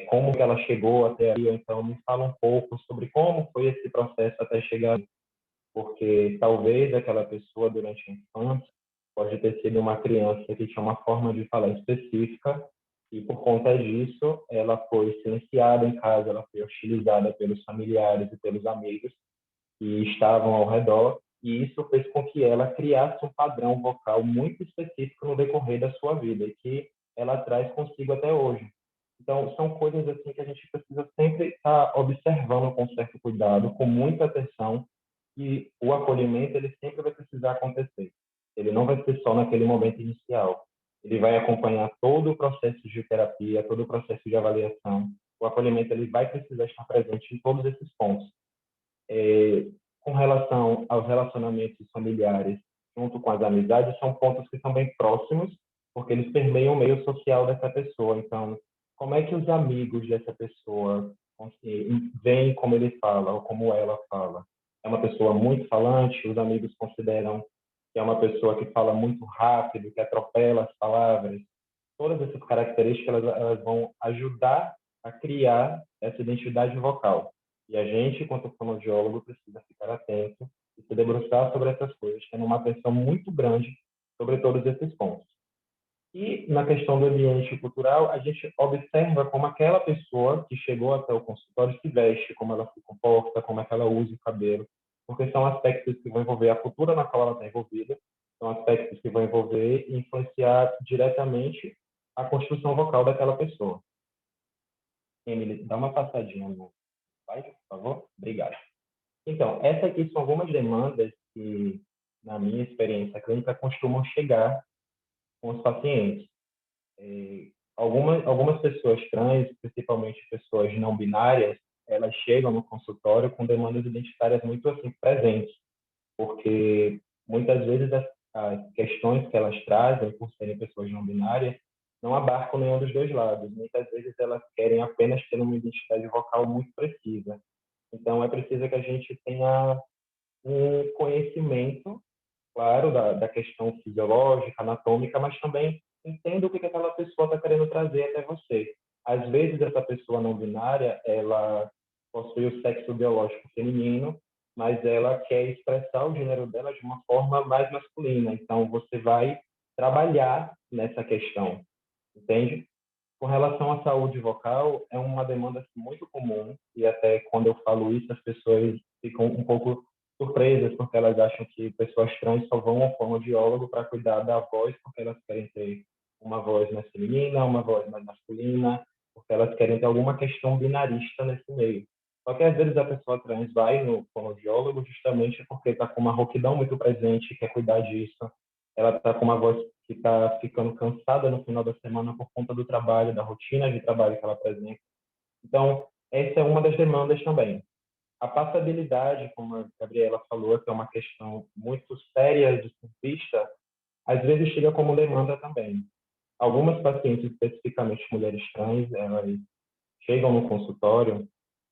como que ela chegou até aí, ou então me fala um pouco sobre como foi esse processo até chegar, porque talvez aquela pessoa durante a infância pode ter sido uma criança que tinha uma forma de falar específica e por conta disso ela foi silenciada em casa, ela foi hostilizada pelos familiares e pelos amigos que estavam ao redor, e isso fez com que ela criasse um padrão vocal muito específico no decorrer da sua vida e que ela traz consigo até hoje. Então, são coisas assim que a gente precisa sempre estar observando com certo cuidado, com muita atenção, e o acolhimento ele sempre vai precisar acontecer. Ele não vai ser só naquele momento inicial. Ele vai acompanhar todo o processo de terapia, todo o processo de avaliação. O acolhimento ele vai precisar estar presente em todos esses pontos. Com relação aos relacionamentos familiares, junto com as amizades, são pontos que são bem próximos, porque eles permeiam o meio social dessa pessoa. Então, como é que os amigos dessa pessoa veem como ele fala ou como ela fala? É uma pessoa muito falante, os amigos consideram que é uma pessoa que fala muito rápido, que atropela as palavras. Todas essas características elas vão ajudar a criar essa identidade vocal. E a gente, quanto fonoaudiólogo, precisa ficar atento e se debruçar sobre essas coisas, tendo uma atenção muito grande sobre todos esses pontos. E na questão do ambiente cultural, a gente observa como aquela pessoa que chegou até o consultório se veste, como ela se comporta, como é que ela usa o cabelo, porque são aspectos que vão envolver a cultura na qual ela está envolvida, são aspectos que vão envolver e influenciar diretamente a construção vocal daquela pessoa. Emily, dá uma passadinha no slide, por favor. Obrigado. Então, essas aqui são algumas demandas que, na minha experiência clínica, costumam chegar com os pacientes. Algumas pessoas trans, principalmente pessoas não binárias, elas chegam no consultório com demandas identitárias muito assim presentes, porque muitas vezes as questões que elas trazem, por serem pessoas não binárias, não abarcam nenhum dos dois lados. Muitas vezes elas querem apenas ter uma identidade vocal muito precisa. Então, é preciso que a gente tenha um conhecimento, claro, da questão fisiológica, anatômica, mas também entenda o que aquela pessoa está querendo trazer até você. Às vezes, essa pessoa não binária, ela possui o sexo biológico feminino, mas ela quer expressar o gênero dela de uma forma mais masculina. Então, você vai trabalhar nessa questão, entende? Com relação à saúde vocal, é uma demanda muito comum, e até quando eu falo isso, as pessoas ficam um pouco surpresas, porque elas acham que pessoas trans só vão ao fonoaudiólogo para cuidar da voz, porque elas querem ter uma voz mais feminina, uma voz mais masculina, porque elas querem ter alguma questão binarista nesse meio. Só que às vezes a pessoa trans vai no fonoaudiólogo justamente porque está com uma rouquidão muito presente, quer cuidar disso, ela está com uma voz que está ficando cansada no final da semana por conta do trabalho, da rotina de trabalho que ela apresenta. Então, essa é uma das demandas também. A passabilidade, como a Gabriela falou, que é uma questão muito séria de ser vista, às vezes chega como demanda também. Algumas pacientes, especificamente mulheres trans, elas chegam no consultório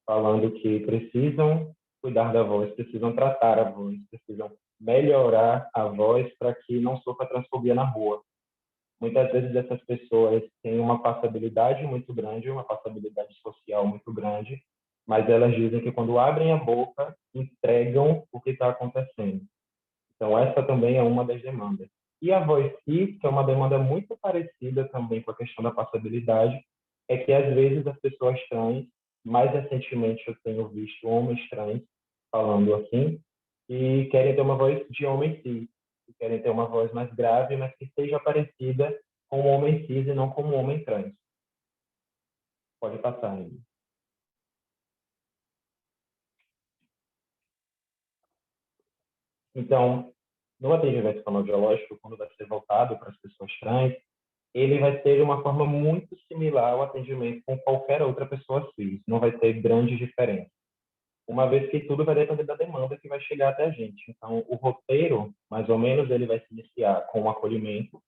falando que precisam cuidar da voz, precisam tratar a voz, precisam melhorar a voz para que não sofra transfobia na rua. Muitas vezes essas pessoas têm uma passabilidade muito grande, uma passabilidade social muito grande, mas elas dizem que quando abrem a boca, entregam o que está acontecendo. Então, essa também é uma das demandas. E a voz cis, que é uma demanda muito parecida também com a questão da passabilidade, é que às vezes as pessoas trans, mais recentemente eu tenho visto homens trans falando assim, e querem ter uma voz de homem cis, que querem ter uma voz mais grave, mas que seja parecida com um homem cis e não com um homem trans. Pode passar, ainda. Então, no atendimento fonoaudiológico, quando vai ser voltado para as pessoas trans, ele vai ter uma forma muito similar ao atendimento com qualquer outra pessoa cis. Não vai ter grandes diferenças. Uma vez que tudo vai depender da demanda que vai chegar até a gente. Então, o roteiro, mais ou menos, ele vai se iniciar com o acolhimento,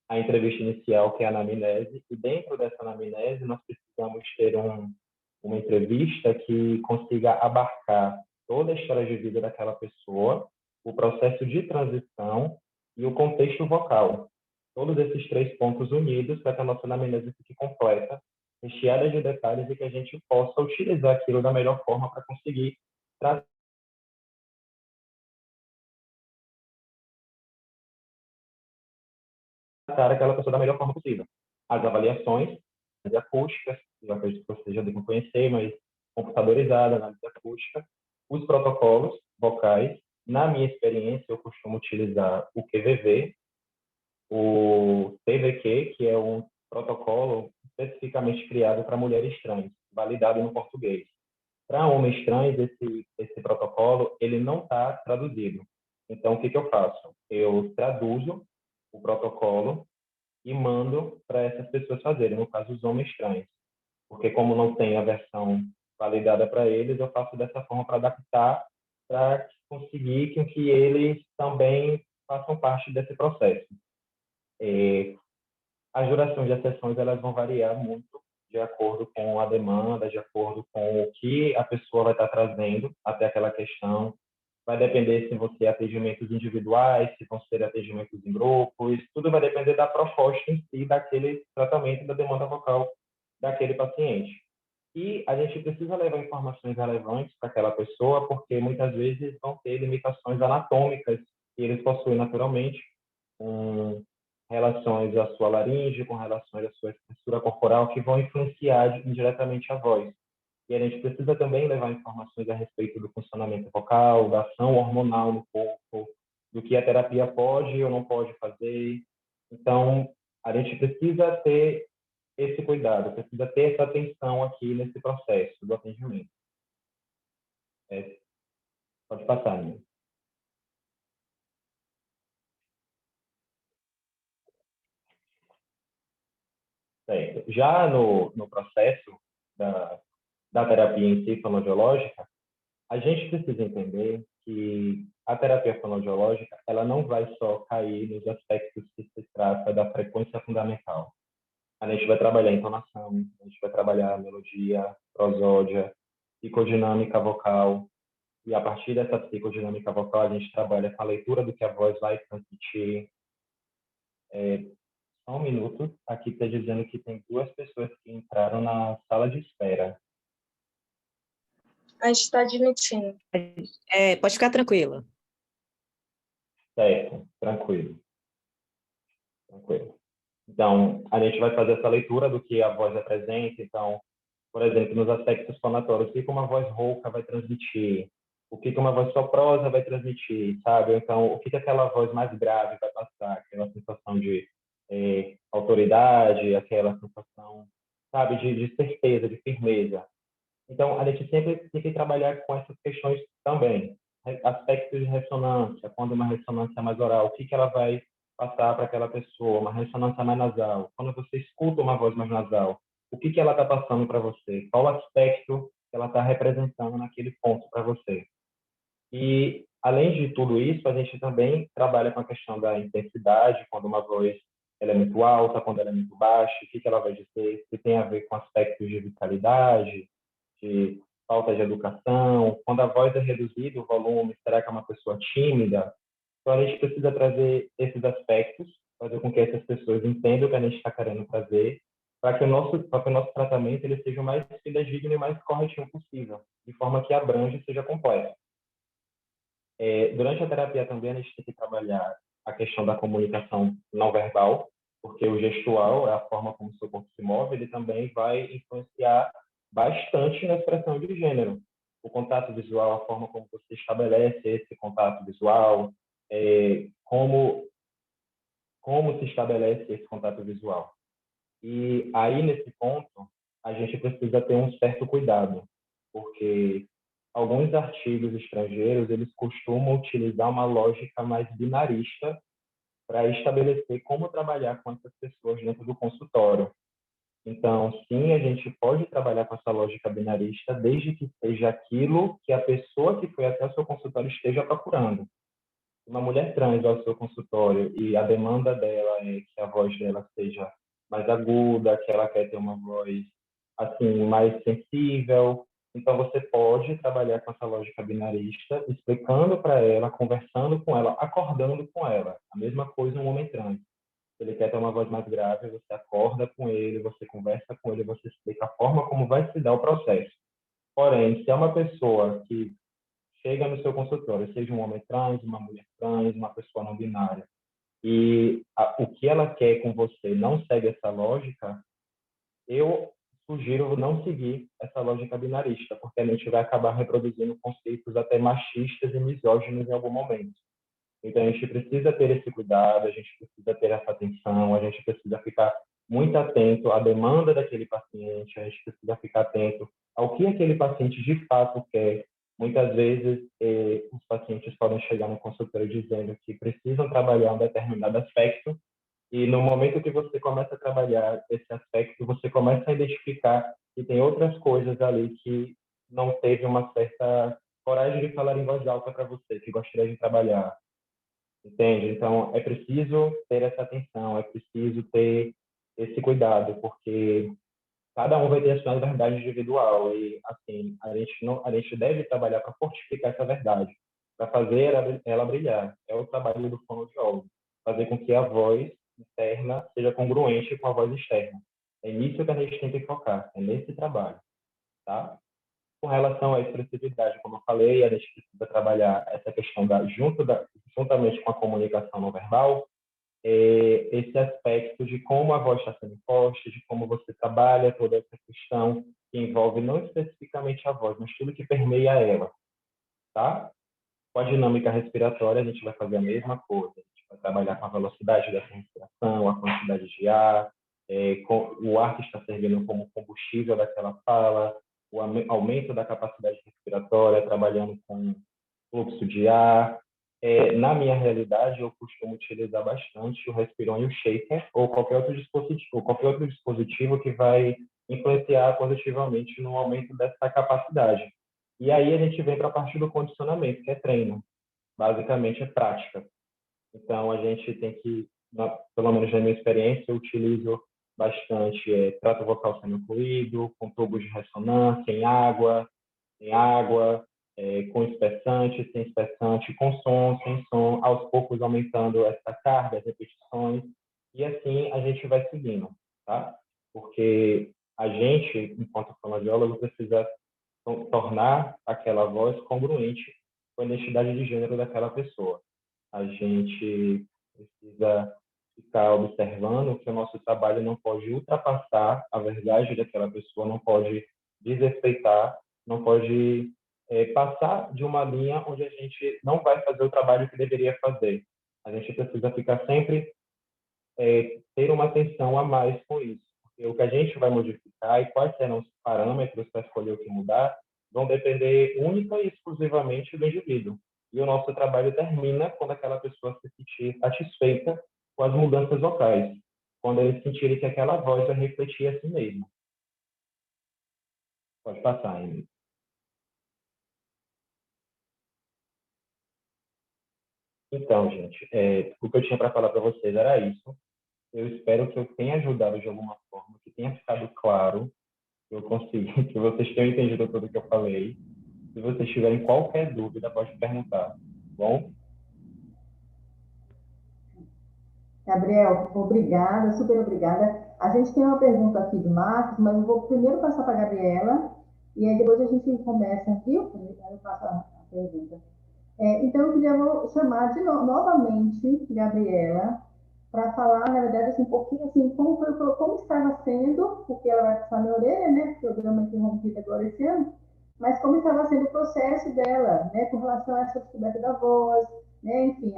a entrevista inicial, que é a anamnese, e dentro dessa anamnese nós precisamos ter uma entrevista que consiga abarcar toda a história de vida daquela pessoa, o processo de transição e o contexto vocal. Todos esses três pontos unidos para que a nossa anamnese fique completa, recheada de detalhes e que a gente possa utilizar aquilo da melhor forma para conseguir tratar aquela pessoa da melhor forma possível. As avaliações acústicas, eu acredito que vocês já devem conhecer, mas computadorizada, análise acústica, os protocolos vocais. Na minha experiência, eu costumo utilizar o QVV, o TVQ, que é um protocolo especificamente criado para mulheres trans, validado no português. Para homens trans, esse protocolo ele não está traduzido. Então, o que eu faço? Eu traduzo o protocolo e mando para essas pessoas fazerem, no caso, os homens trans. Porque como não tem a versão validada para eles, eu faço dessa forma para adaptar, para conseguir que eles também façam parte desse processo. as durações das sessões elas vão variar muito de acordo com a demanda, de acordo com o que a pessoa vai estar trazendo até aquela questão. Vai depender se vão ser atendimentos individuais, se vão ser atendimentos em grupos, tudo vai depender da proposta em si, daquele tratamento da demanda vocal daquele paciente. E a gente precisa levar informações relevantes para aquela pessoa, porque muitas vezes vão ter limitações anatômicas que eles possuem naturalmente, com relações à sua laringe, com relações à sua estrutura corporal, que vão influenciar indiretamente a voz. E a gente precisa também levar informações a respeito do funcionamento vocal, da ação hormonal no corpo, do que a terapia pode ou não pode fazer. Então, a gente precisa ter esse cuidado, precisa ter essa atenção aqui nesse processo do atendimento. Pode passar, Nina. Certo. Já no processo da terapia em si, fonoaudiológica, a gente precisa entender que a terapia fonoaudiológica ela não vai só cair nos aspectos que se trata da frequência fundamental. A gente vai trabalhar entonação, a gente vai trabalhar melodia, prosódia, psicodinâmica vocal, e a partir dessa psicodinâmica vocal a gente trabalha com a leitura do que a voz vai transmitir. Só um minuto, aqui está dizendo que tem 2 pessoas que entraram na sala de espera. A gente está admitindo. Pode ficar tranquila. Certo, tranquilo. Então, a gente vai fazer essa leitura do que a voz apresenta. Então, por exemplo, nos aspectos fonatórios, o que uma voz rouca vai transmitir, o que uma voz soprosa vai transmitir, sabe? Então, o que aquela voz mais grave vai passar, aquela sensação de autoridade, aquela sensação, sabe, de certeza, de firmeza. Então, a gente sempre tem que trabalhar com essas questões também. Aspectos de ressonância, quando uma ressonância mais oral, o que ela vai passar para aquela pessoa, uma ressonância mais nasal. Quando você escuta uma voz mais nasal, o que ela está passando para você? Qual aspecto que ela está representando naquele ponto para você? E, além de tudo isso, a gente também trabalha com a questão da intensidade, quando uma voz ela é muito alta, quando ela é muito baixa, o que ela vai dizer, se tem a ver com aspectos de vitalidade, de falta de educação, quando a voz é reduzida, o volume, será que é uma pessoa tímida? Então, a gente precisa trazer esses aspectos, fazer com que essas pessoas entendam o que a gente está querendo trazer, para que o nosso tratamento ele seja o mais fidedigno e mais corretinho possível, de forma que abrange e seja completo. Durante a terapia também a gente tem que trabalhar a questão da comunicação não verbal, porque o gestual, a forma como o seu corpo se move, ele também vai influenciar bastante na expressão de gênero. O contato visual, a forma como você estabelece esse contato visual, como se estabelece esse contato visual. E aí, nesse ponto, a gente precisa ter um certo cuidado, porque alguns artigos estrangeiros, eles costumam utilizar uma lógica mais binarista para estabelecer como trabalhar com essas pessoas dentro do consultório. Então, sim, a gente pode trabalhar com essa lógica binarista desde que seja aquilo que a pessoa que foi até o seu consultório esteja procurando. Uma mulher trans ao seu consultório e a demanda dela é que a voz dela seja mais aguda, que ela quer ter uma voz assim mais sensível. Então você pode trabalhar com essa lógica binarista, explicando para ela, conversando com ela, acordando com ela. A mesma coisa um homem trans. Se ele quer ter uma voz mais grave, você acorda com ele, você conversa com ele, você explica a forma como vai se dar o processo. Porém, se é uma pessoa que chega no seu consultório, seja um homem trans, uma mulher trans, uma pessoa não binária, e o que ela quer com você não segue essa lógica, eu sugiro não seguir essa lógica binarista, porque a gente vai acabar reproduzindo conceitos até machistas e misóginos em algum momento. Então, a gente precisa ter esse cuidado, a gente precisa ter essa atenção, a gente precisa ficar muito atento à demanda daquele paciente, a gente precisa ficar atento ao que aquele paciente de fato quer. Muitas vezes, os pacientes podem chegar no consultório dizendo que precisam trabalhar um determinado aspecto, e no momento que você começa a trabalhar esse aspecto, você começa a identificar que tem outras coisas ali que não teve uma certa coragem de falar em voz alta para você, que gostaria de trabalhar. Entende? Então, é preciso ter essa atenção, é preciso ter esse cuidado, porque cada um vai ter a sua verdade individual e, assim, a gente deve trabalhar para fortificar essa verdade, para fazer ela brilhar. É o trabalho do fonoaudiólogo, fazer com que a voz interna seja congruente com a voz externa. É nisso que a gente tem que focar, é nesse trabalho, tá? Com relação à expressividade, como eu falei, a gente precisa trabalhar essa questão juntamente com a comunicação não verbal, esse aspecto de como a voz está sendo imposta, de como você trabalha toda essa questão que envolve não especificamente a voz, mas tudo que permeia ela, tá? Com a dinâmica respiratória, a gente vai fazer a mesma coisa. A gente vai trabalhar com a velocidade dessa respiração, a quantidade de ar, com o ar que está servindo como combustível daquela fala, o aumento da capacidade respiratória, trabalhando com fluxo de ar. Na minha realidade, eu costumo utilizar bastante o Respirão e o Shaker, ou qualquer outro dispositivo que vai influenciar positivamente no aumento dessa capacidade. E aí a gente vem para a parte do condicionamento, que é treino. Basicamente é prática. Então, a gente tem que, pelo menos na minha experiência, eu utilizo bastante trato vocal semi-fluido, com tubos de ressonância, em água, com espessante, sem espessante, com som, sem som, aos poucos aumentando essa carga, as repetições, e assim a gente vai seguindo, tá? Porque a gente, enquanto fonoaudiólogo, precisa tornar aquela voz congruente com a identidade de gênero daquela pessoa. A gente precisa ficar observando que o nosso trabalho não pode ultrapassar a verdade daquela pessoa, não pode desrespeitar, não pode passar de uma linha onde a gente não vai fazer o trabalho que deveria fazer. A gente precisa ficar sempre, ter uma atenção a mais com isso. Porque o que a gente vai modificar e quais serão os parâmetros para escolher o que mudar vão depender única e exclusivamente do indivíduo. E o nosso trabalho termina quando aquela pessoa se sentir satisfeita com as mudanças vocais, quando eles sentirem que aquela voz vai refletir a si mesma. Pode passar, Emily. Então, gente, o que eu tinha para falar para vocês era isso. Eu espero que eu tenha ajudado de alguma forma, que tenha ficado claro, que eu consegui, que vocês tenham entendido tudo que eu falei. Se vocês tiverem qualquer dúvida, pode perguntar, tá bom? Gabriel, obrigada, super obrigada. A gente tem uma pergunta aqui do Marcos, mas eu vou primeiro passar para a Gabriela, e aí depois a gente começa aqui, eu faço a pergunta. Então, eu queria chamar novamente Gabriela para falar, na verdade, assim, um pouquinho assim, como estava sendo, porque ela vai passar minha orelha, né, porque eu dei uma interrompida agora esse ano, mas como estava sendo o processo dela, né, com relação a essa descoberta da voz, né, enfim,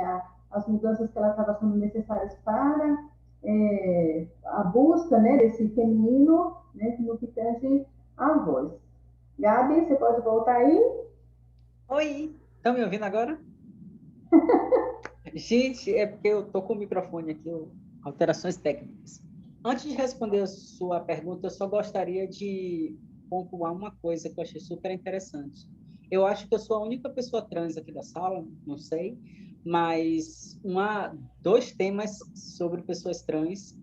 as mudanças que ela estava sendo necessárias para a busca, né, desse feminino, né, no que tange à voz. Gabi, você pode voltar aí? Oi, estão me ouvindo agora? Gente, é porque eu estou com o microfone aqui, alterações técnicas. Antes de responder a sua pergunta, eu só gostaria de pontuar uma coisa que eu achei super interessante. Eu acho que eu sou a única pessoa trans aqui da sala, não sei, mas dois temas sobre pessoas trans,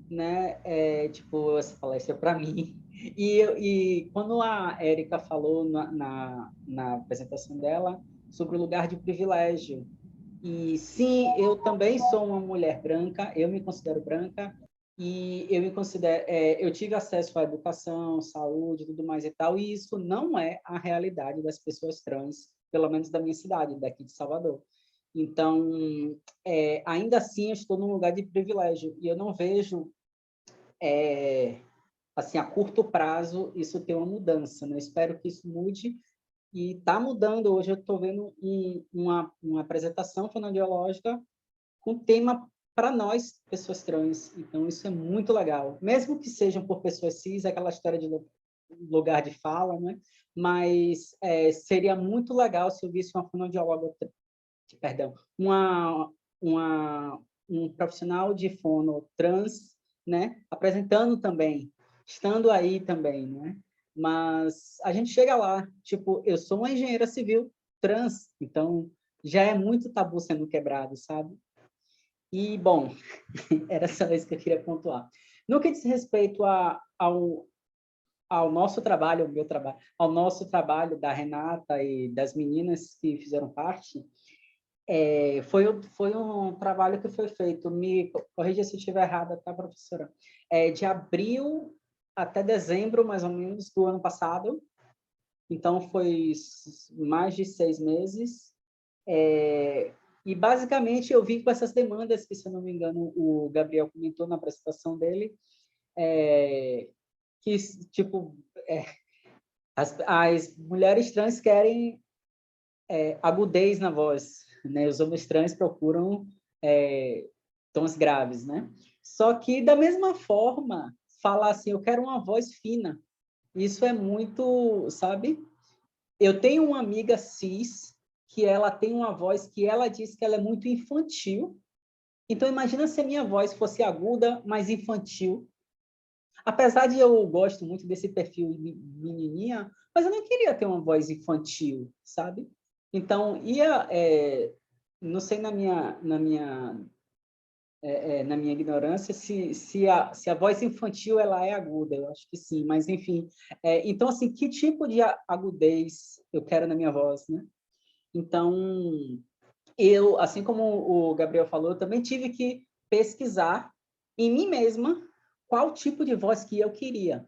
né? Tipo, essa palestra para mim. E quando a Érica falou na apresentação dela sobre o lugar de privilégio, e sim, eu também sou uma mulher branca, eu me considero branca, e eu tive acesso à educação, saúde e tudo mais e tal, e isso não é a realidade das pessoas trans, pelo menos da minha cidade, daqui de Salvador. Então, ainda assim, eu estou num lugar de privilégio, e eu não vejo, assim, a curto prazo, isso ter uma mudança, né? Eu espero que isso mude, e está mudando. Hoje eu estou vendo uma apresentação fonoaudiológica com tema para nós, pessoas trans. Então, isso é muito legal. Mesmo que sejam por pessoas cis, aquela história de lugar de fala, né? Mas seria muito legal se eu visse uma fonoaudióloga, um profissional de fono trans, né? Apresentando também, estando aí também, né? Mas a gente chega lá, tipo, eu sou uma engenheira civil trans, então já é muito tabu sendo quebrado, sabe? E, bom, era só isso que eu queria pontuar. No que diz respeito ao nosso trabalho, ao meu trabalho, ao nosso trabalho da Renata e das meninas que fizeram parte, foi um trabalho que foi feito, me corrija se eu estiver errada, tá, professora? De abril até dezembro, mais ou menos, do ano passado. Então, foi mais de 6 meses. E, basicamente, eu vim com essas demandas que, se eu não me engano, o Gabriel comentou na apresentação dele, que, tipo, as mulheres trans querem agudez na voz, né? Os homens trans procuram tons graves, né? Só que, da mesma forma, falar assim, eu quero uma voz fina. Isso é muito, sabe? Eu tenho uma amiga cis que ela tem uma voz que ela diz que ela é muito infantil. Então, imagina se a minha voz fosse aguda, mas infantil. Apesar de eu gosto muito desse perfil menininha, mas eu não queria ter uma voz infantil, sabe? Então, não sei na minha ignorância se a voz infantil ela é aguda, eu acho que sim, mas enfim. Então, assim, que tipo de agudez eu quero na minha voz, né? Então, eu, assim como o Gabriel falou, eu também tive que pesquisar em mim mesma qual tipo de voz que eu queria.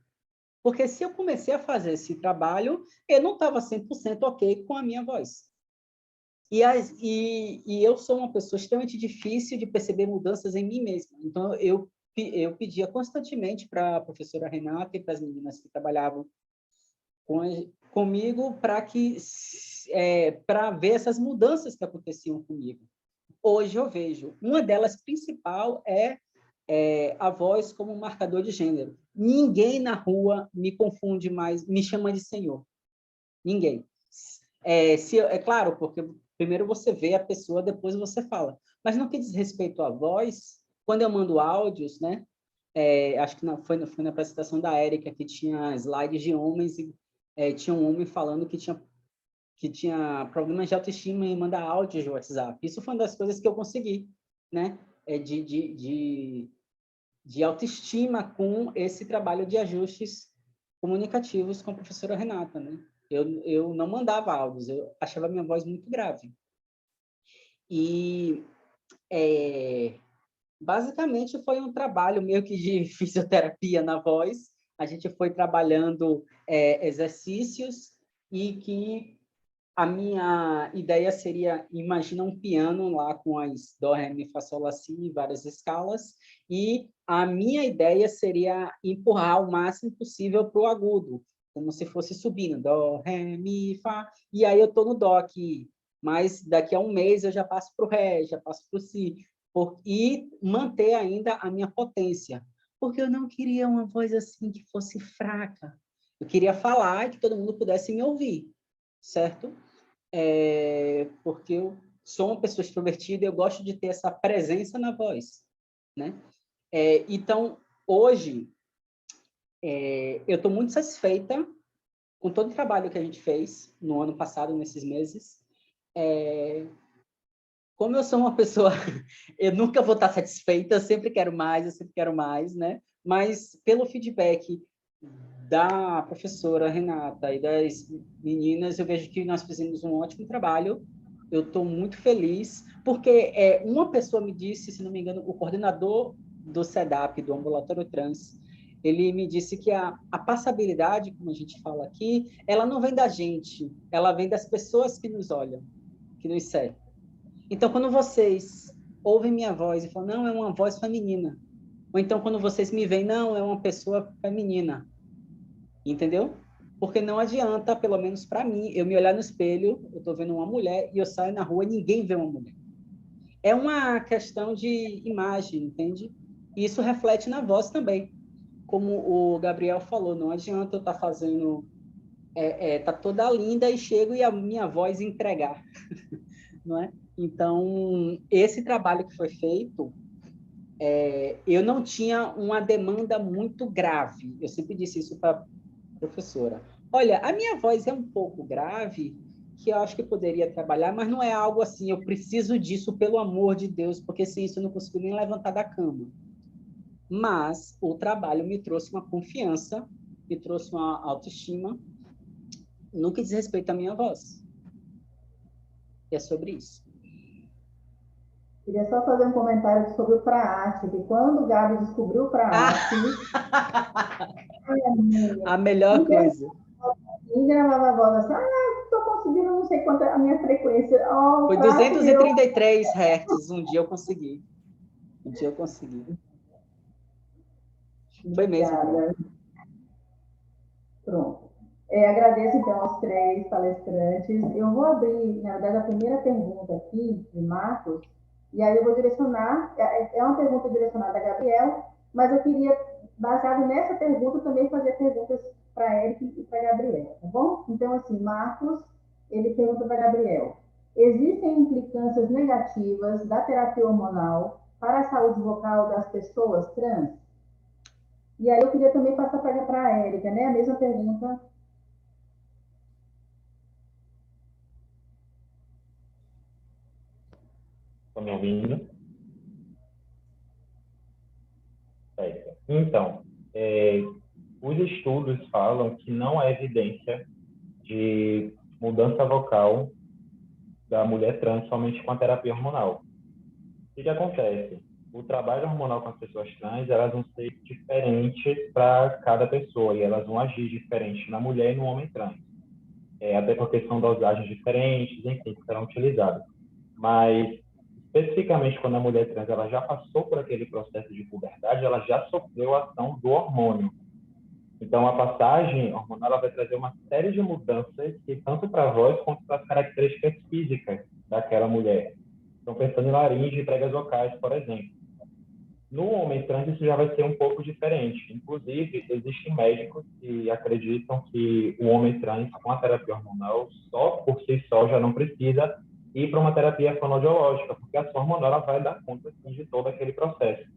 Porque se eu comecei a fazer esse trabalho, eu não estava 100% ok com a minha voz. E eu sou uma pessoa extremamente difícil de perceber mudanças em mim mesma. Então, eu pedia constantemente para a professora Renata e para as meninas que trabalhavam comigo para ver essas mudanças que aconteciam comigo. Hoje eu vejo. Uma delas principal é a voz como um marcador de gênero. Ninguém na rua me confunde mais, me chama de senhor. Ninguém. É claro, porque primeiro você vê a pessoa, depois você fala. Mas no que diz respeito à voz, quando eu mando áudios, né? Acho que foi na apresentação da Érica que tinha slides de homens e tinha um homem falando que tinha problemas de autoestima em mandar áudios de WhatsApp. Isso foi uma das coisas que eu consegui, né? De autoestima com esse trabalho de ajustes comunicativos com a professora Renata, né? Eu não mandava áudios, eu achava a minha voz muito grave. E, basicamente, foi um trabalho meio que de fisioterapia na voz. A gente foi trabalhando exercícios e que a minha ideia seria, imagina um piano lá com as dó, ré, mi, fá, sol, lá, si, várias escalas, e a minha ideia seria empurrar o máximo possível para o agudo, como se fosse subindo, dó, ré, mi, fá, e aí eu estou no dó aqui, mas daqui a um mês eu já passo para o ré, já passo para o si, e manter ainda a minha potência, porque eu não queria uma voz assim que fosse fraca, eu queria falar e que todo mundo pudesse me ouvir, certo? Porque eu sou uma pessoa extrovertida e eu gosto de ter essa presença na voz, né? Então, hoje, eu estou muito satisfeita com todo o trabalho que a gente fez no ano passado, nesses meses. Como eu sou uma pessoa, eu nunca vou estar satisfeita, eu sempre quero mais, né? Mas pelo feedback da professora Renata e das meninas, eu vejo que nós fizemos um ótimo trabalho. Eu estou muito feliz, porque uma pessoa me disse, se não me engano, o coordenador do SEDAP, do Ambulatório Trans, ele me disse que a passabilidade, como a gente fala aqui, ela não vem da gente, ela vem das pessoas que nos olham, que nos cercam. Então, quando vocês ouvem minha voz e falam, não, é uma voz feminina, ou então quando vocês me veem, não, é uma pessoa feminina, entendeu? Porque não adianta, pelo menos para mim, eu me olhar no espelho, eu estou vendo uma mulher e eu saio na rua e ninguém vê uma mulher. É uma questão de imagem, entende? E isso reflete na voz também. Como o Gabriel falou, não adianta eu estar fazendo, tá toda linda e chego e a minha voz entregar, não é? Então, esse trabalho que foi feito, eu não tinha uma demanda muito grave. Eu sempre disse isso para professora. Olha, a minha voz é um pouco grave, que eu acho que poderia trabalhar, mas não é algo assim, eu preciso disso, pelo amor de Deus, porque sem isso eu não consigo nem levantar da cama. Mas o trabalho me trouxe uma confiança, me trouxe uma autoestima no que diz respeito à minha voz. E é sobre isso. Queria só fazer um comentário sobre o Praate, que quando o Gabi descobriu o Praate, a melhor coisa. E gravava a voz assim, estou conseguindo não sei quanto é a minha frequência. Oh, foi 233 Hz, um dia eu consegui. Foi mesmo. Pronto. Agradeço, então, aos 3 palestrantes. Eu vou abrir, na verdade, a primeira pergunta aqui, de Marcos, e aí eu vou direcionar, é uma pergunta direcionada a Gabriel, mas eu queria, baseado nessa pergunta, também fazer perguntas para Eric e para Gabriel, tá bom? Então, assim, Marcos, ele pergunta para Gabriel: existem implicâncias negativas da terapia hormonal para a saúde vocal das pessoas trans? E aí eu queria também passar para a Érica, né? A mesma pergunta. Estão me ouvindo? Certo. Então, os estudos falam que não há evidência de mudança vocal da mulher trans somente com a terapia hormonal. O que acontece? O trabalho hormonal com as pessoas trans, elas vão ser diferentes para cada pessoa e elas vão agir diferente na mulher e no homem trans. Até porque são dosagens diferentes, enfim, que serão utilizadas. Mas, especificamente quando a mulher trans ela já passou por aquele processo de puberdade, ela já sofreu a ação do hormônio. Então, a passagem hormonal ela vai trazer uma série de mudanças, que tanto para a voz quanto para as características físicas daquela mulher. Então, pensando em laringe e pregas vocais, por exemplo. No homem trans, isso já vai ser um pouco diferente. Inclusive, existem médicos que acreditam que o homem trans, com a terapia hormonal, só por si só já não precisa ir para uma terapia fonoaudiológica, porque a ação hormonal ela vai dar conta assim, de todo aquele processo.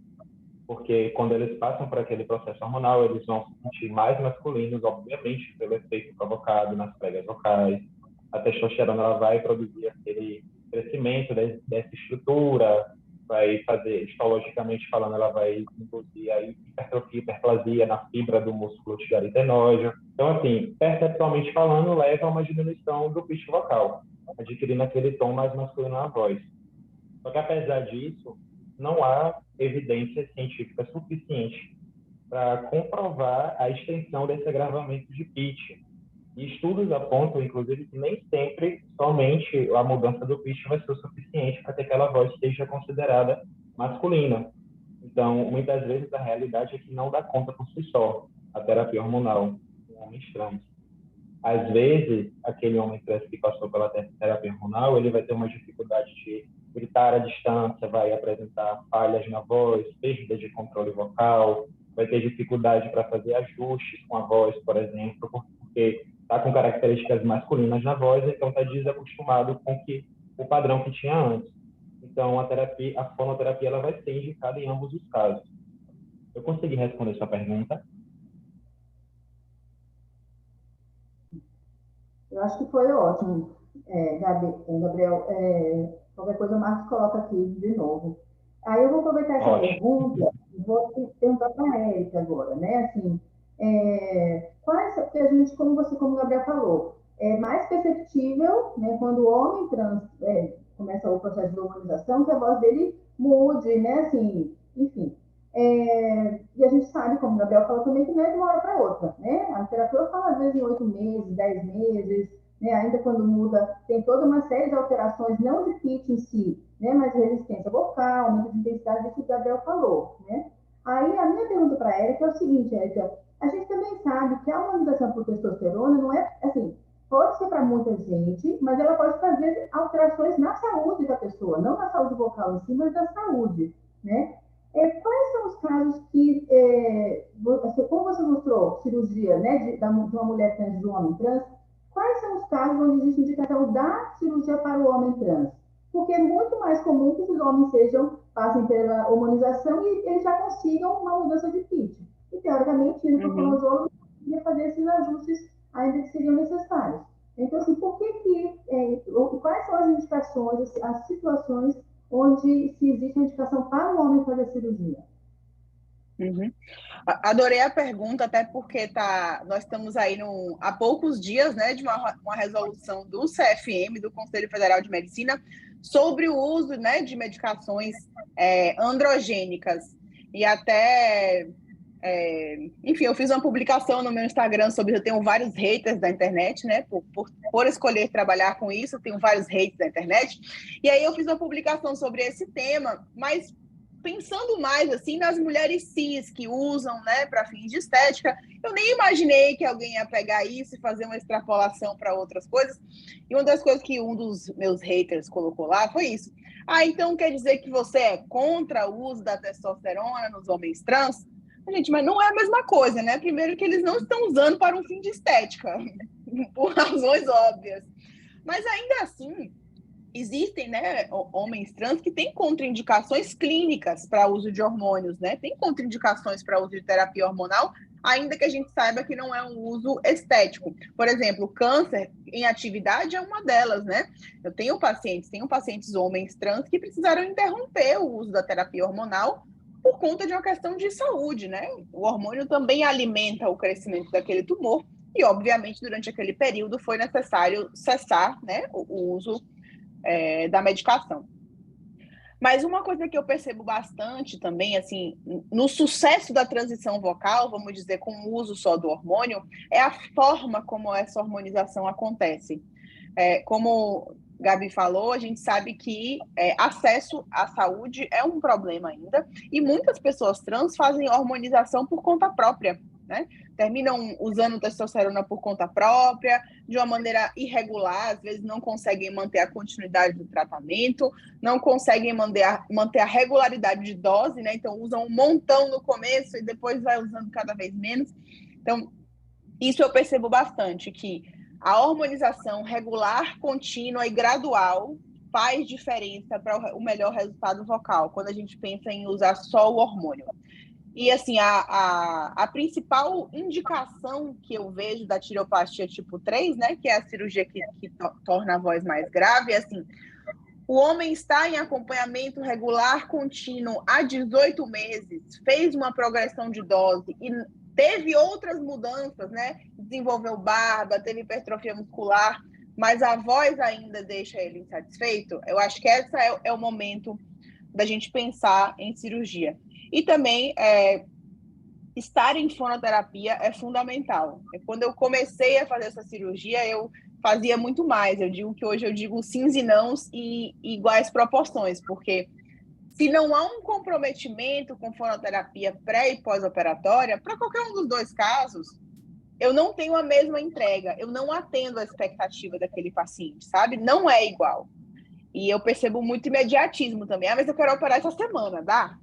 Porque quando eles passam por aquele processo hormonal, eles vão se sentir mais masculinos, obviamente, pelo efeito provocado nas pregas vocais. A testosterona ela vai produzir aquele crescimento dessa estrutura, vai fazer, histologicamente falando, ela vai induzir a hipertrofia, hiperplasia na fibra do músculo tireoidinóide. Então, assim, perceptualmente falando, leva a uma diminuição do pitch vocal, adquirindo aquele tom mais masculino na voz. Só que, apesar disso, não há evidência científica suficiente para comprovar a extensão desse agravamento de pitch. E estudos apontam, inclusive, que nem sempre somente a mudança do pitch vai ser o suficiente para que aquela voz seja considerada masculina. Então, muitas vezes, a realidade é que não dá conta por si só a terapia hormonal em homens trans. Às vezes, aquele homem trans que passou pela terapia hormonal, ele vai ter uma dificuldade de gritar à distância, vai apresentar falhas na voz, perda de controle vocal, vai ter dificuldade para fazer ajustes com a voz, por exemplo, porque está com características masculinas na voz, então está desacostumado com o padrão que tinha antes. Então, a fonoterapia ela vai ser indicada em ambos os casos. Eu consegui responder sua pergunta? Eu acho que foi ótimo, Gabriel. Qualquer coisa o Marcos coloca aqui de novo. Aí eu vou aproveitar essa pergunta e vou perguntar para a Érica agora, né? Assim, porque a gente, como o Gabriel falou, é mais perceptível, né, quando o homem trans começa o processo de hormonização, que a voz dele mude, né? Assim, enfim. E a gente sabe, como o Gabriel falou também, que não é de uma hora para outra, né? A terapia fala, às vezes, em 8 meses, 10 meses, né? Ainda quando muda, tem toda uma série de alterações, não de pitch em si, né? Mas de resistência vocal, aumento de intensidade, isso que o Gabriel falou, né? Aí, a minha pergunta para a Érica é o seguinte, Érica, a gente também sabe que a hormonização por testosterona não é, assim, pode ser para muita gente, mas ela pode trazer alterações na saúde da pessoa, não na saúde vocal em si, mas na saúde, né? Quais são os casos que, como você mostrou, cirurgia, né, de uma mulher trans e de um homem trans, quais são os casos onde existe indicação da cirurgia para o homem trans? Porque é muito mais comum que esses homens passem pela hormonização e eles já consigam uma mudança de pitch. E, teoricamente, indo para o fonoaudiólogo, ia fazer esses ajustes ainda que seriam necessários. Então, assim, quais são as indicações, as situações onde se existe a indicação para o homem fazer cirurgia? Uhum. Adorei a pergunta, até porque nós estamos aí há poucos dias, né, de uma resolução do CFM, do Conselho Federal de Medicina, sobre o uso, né, de medicações androgênicas. E até, enfim, eu fiz uma publicação no meu Instagram sobre, eu tenho vários haters da internet, né, por escolher trabalhar com isso, eu tenho vários haters da internet. E aí eu fiz uma publicação sobre esse tema, mas pensando mais assim nas mulheres cis que usam, né, para fins de estética, eu nem imaginei que alguém ia pegar isso e fazer uma extrapolação para outras coisas. E uma das coisas que um dos meus haters colocou lá foi isso. Ah, então quer dizer que você é contra o uso da testosterona nos homens trans? Gente, mas não é a mesma coisa, né? Primeiro que eles não estão usando para um fim de estética, por razões óbvias. Mas ainda assim, existem, né, homens trans que têm contraindicações clínicas para uso de hormônios, né? Tem contraindicações para uso de terapia hormonal, ainda que a gente saiba que não é um uso estético. Por exemplo, câncer em atividade é uma delas, né? Eu tenho pacientes homens trans que precisaram interromper o uso da terapia hormonal por conta de uma questão de saúde, né? O hormônio também alimenta o crescimento daquele tumor e, obviamente, durante aquele período foi necessário cessar, né, o uso da medicação. Mas uma coisa que eu percebo bastante também, assim, no sucesso da transição vocal, vamos dizer, com o uso só do hormônio, é a forma como essa hormonização acontece. Como Gabi falou, a gente sabe que acesso à saúde é um problema ainda, e muitas pessoas trans fazem hormonização por conta própria, né? Terminam usando testosterona por conta própria, de uma maneira irregular, às vezes não conseguem manter a continuidade do tratamento, não conseguem manter a regularidade de dose, né? Então usam um montão no começo e depois vai usando cada vez menos. Então, isso eu percebo bastante, que a hormonização regular, contínua e gradual faz diferença para o melhor resultado vocal, quando a gente pensa em usar só o hormônio. E, assim, a principal indicação que eu vejo da tireoplastia tipo 3, né, que é a cirurgia que torna a voz mais grave, é assim, o homem está em acompanhamento regular contínuo há 18 meses, fez uma progressão de dose e teve outras mudanças, né, desenvolveu barba, teve hipertrofia muscular, mas a voz ainda deixa ele insatisfeito. Eu acho que esse é o momento da gente pensar em cirurgia. E também estar em fonoterapia é fundamental. Quando eu comecei a fazer essa cirurgia, eu fazia muito mais. Eu digo que hoje eu digo sims e nãos e iguais proporções, porque se não há um comprometimento com fonoterapia pré e pós-operatória, para qualquer um dos dois casos, eu não tenho a mesma entrega, eu não atendo a expectativa daquele paciente, sabe? Não é igual. E eu percebo muito imediatismo também. Ah, mas eu quero operar essa semana, dá?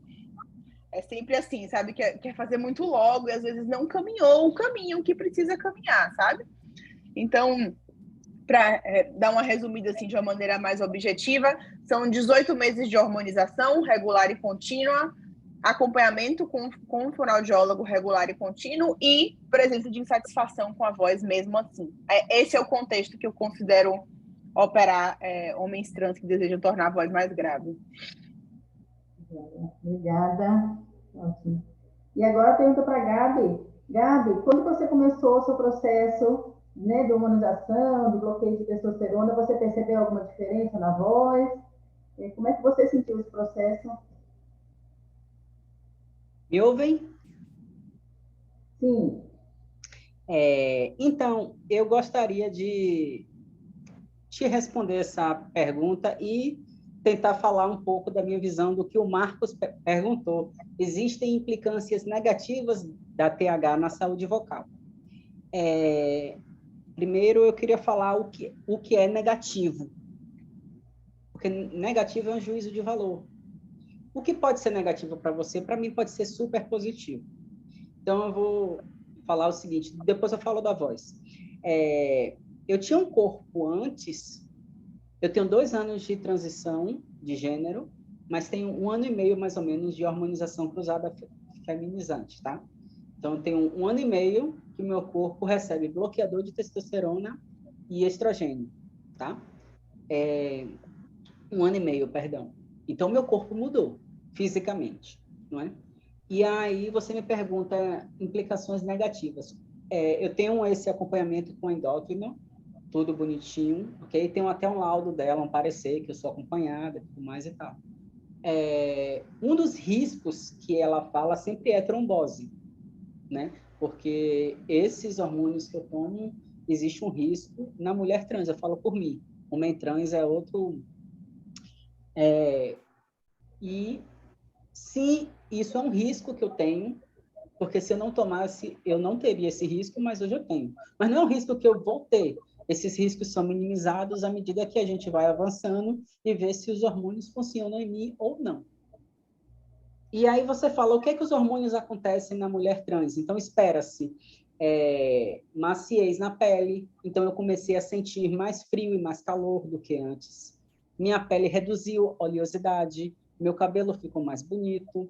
É sempre assim, sabe? Quer fazer muito logo e às vezes não caminhou o caminho que precisa caminhar, sabe? Então, para dar uma resumida assim de uma maneira mais objetiva, são 18 meses de hormonização regular e contínua, acompanhamento com um fonoaudiólogo regular e contínuo e presença de insatisfação com a voz mesmo assim. Esse é o contexto que eu considero operar homens trans que desejam tornar a voz mais grave. Obrigada. Ótimo. E agora eu pergunto para a Gabi. Gabi, quando você começou o seu processo, né, de hormonização, de bloqueio de testosterona, você percebeu alguma diferença na voz? Como é que você sentiu esse processo? Me ouvem? Sim. Então, eu gostaria de te responder essa pergunta e tentar falar um pouco da minha visão do que o Marcos perguntou. Existem implicâncias negativas da TH na saúde vocal. Primeiro, eu queria falar o que é negativo, porque negativo é um juízo de valor. O que pode ser negativo para você, para mim pode ser super positivo. Então, eu vou falar o seguinte, depois eu falo da voz. Eu tinha um corpo antes, eu tenho 2 anos de transição de gênero, mas tenho 1 ano e meio, mais ou menos, de hormonização cruzada feminizante, tá? Então, eu tenho 1 ano e meio que o meu corpo recebe bloqueador de testosterona e estrogênio, tá? 1 ano e meio, perdão. Então, meu corpo mudou fisicamente, não é? E aí você me pergunta implicações negativas. Eu tenho esse acompanhamento com endócrino, tudo bonitinho, ok? Tenho até um laudo dela, um parecer que eu sou acompanhada, tudo mais e tal. Um dos riscos que ela fala sempre é trombose, né? Porque esses hormônios que eu tomo, existe um risco na mulher trans, eu falo por mim. Homem trans é outro... E se isso é um risco que eu tenho, porque se eu não tomasse, eu não teria esse risco, mas hoje eu tenho. Mas não é um risco que eu vou ter. Esses riscos são minimizados à medida que a gente vai avançando e vê se os hormônios funcionam em mim ou não. E aí você fala, o que é que os hormônios acontecem na mulher trans? Então, espera-se maciez na pele. Então, eu comecei a sentir mais frio e mais calor do que antes. Minha pele reduziu oleosidade, meu cabelo ficou mais bonito,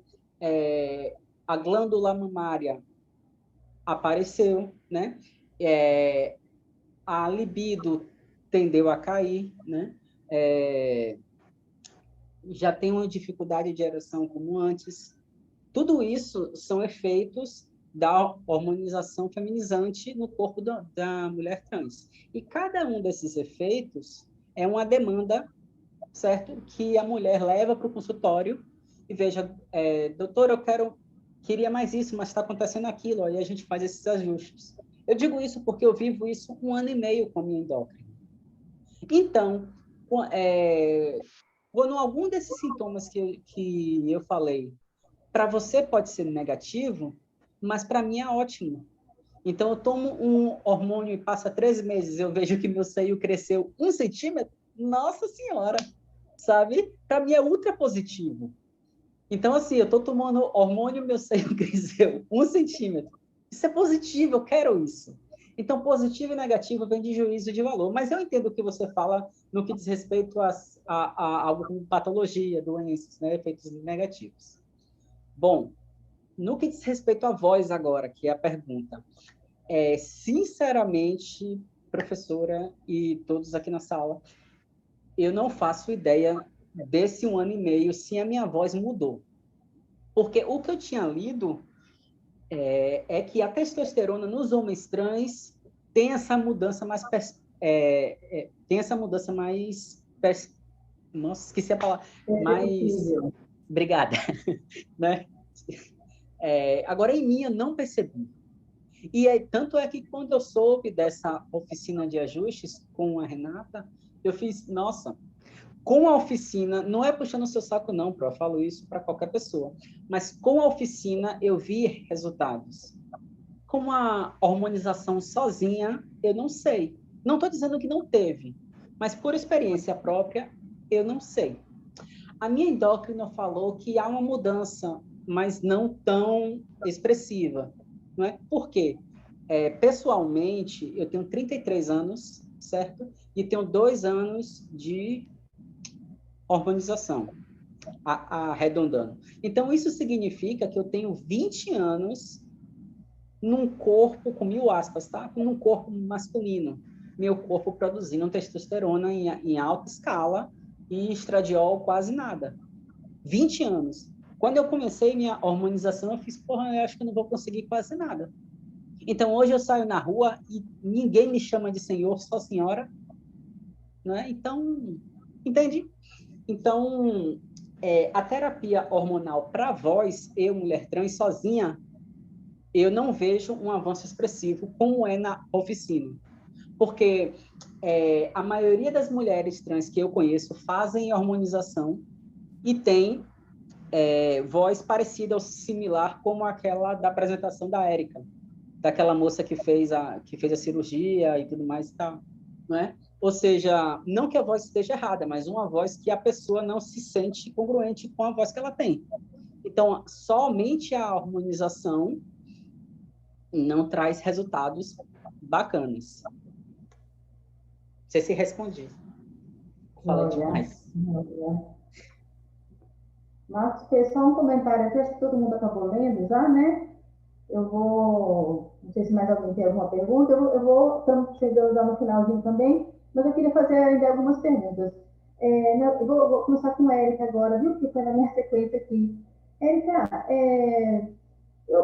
a glândula mamária apareceu, né? A libido tendeu a cair, né? Já tem uma dificuldade de ereção como antes. Tudo isso são efeitos da hormonização feminizante no corpo da mulher trans. E cada um desses efeitos é uma demanda, certo? Que a mulher leva para o consultório e veja, doutor, queria mais isso, mas está acontecendo aquilo, aí a gente faz esses ajustes. Eu digo isso porque eu vivo isso 1 ano e meio com a minha endócrina. Então, quando algum desses sintomas que eu falei, para você pode ser negativo, mas para mim é ótimo. Então, eu tomo um hormônio e passa 13 meses, eu vejo que meu seio cresceu 1 centímetro, nossa senhora, sabe? Para mim é ultra positivo. Então, assim, eu estou tomando hormônio, meu seio cresceu 1 centímetro. Isso é positivo, eu quero isso. Então, positivo e negativo vem de juízo de valor. Mas eu entendo o que você fala no que diz respeito a algo como patologia, doenças, né, efeitos negativos. Bom, no que diz respeito à voz agora, que é a pergunta, sinceramente, professora e todos aqui na sala, eu não faço ideia desse 1 ano e meio se a minha voz mudou. Porque o que eu tinha lido é que a testosterona nos homens trans tem essa mudança mais... Nossa, esqueci a palavra. Mais... Obrigada. Né? Agora, em mim, eu não percebi. E tanto é que quando eu soube dessa oficina de ajustes com a Renata, eu fiz, nossa, com a oficina, não é puxando o seu saco não, eu falo isso para qualquer pessoa, mas com a oficina eu vi resultados. Com a hormonização sozinha, eu não sei. Não estou dizendo que não teve, mas por experiência própria, eu não sei. A minha endócrina falou que há uma mudança, mas não tão expressiva. Não é? Por quê? Pessoalmente, eu tenho 33 anos, certo? E tenho 2 anos de hormonização, arredondando. Então, isso significa que eu tenho 20 anos num corpo, com 1000 aspas, tá? Num corpo masculino. Meu corpo produzindo testosterona em alta escala e estradiol quase nada. 20 anos. Quando eu comecei minha hormonização, eu fiz, porra, eu acho que eu não vou conseguir quase nada. Então, hoje eu saio na rua e ninguém me chama de senhor, só senhora. Né? Então, entende? Então, a terapia hormonal para voz, eu, mulher trans, sozinha, eu não vejo um avanço expressivo como é na oficina. Porque a maioria das mulheres trans que eu conheço fazem hormonização e tem voz parecida ou similar como aquela da apresentação da Érica, daquela moça que fez a cirurgia e tudo mais e tal, não é? Ou seja, não que a voz esteja errada, mas uma voz que a pessoa não se sente congruente com a voz que ela tem. Então, somente a harmonização não traz resultados bacanas. Não sei se respondi. Falei demais. Marcos, fez só um comentário aqui, acho que todo mundo acabou lendo já, né? Eu vou, não sei se mais alguém tem alguma pergunta, estamos chegando já no finalzinho também, mas eu queria fazer ainda algumas perguntas. Eu vou começar com a Érica agora, viu? Que foi na minha sequência aqui. Érica,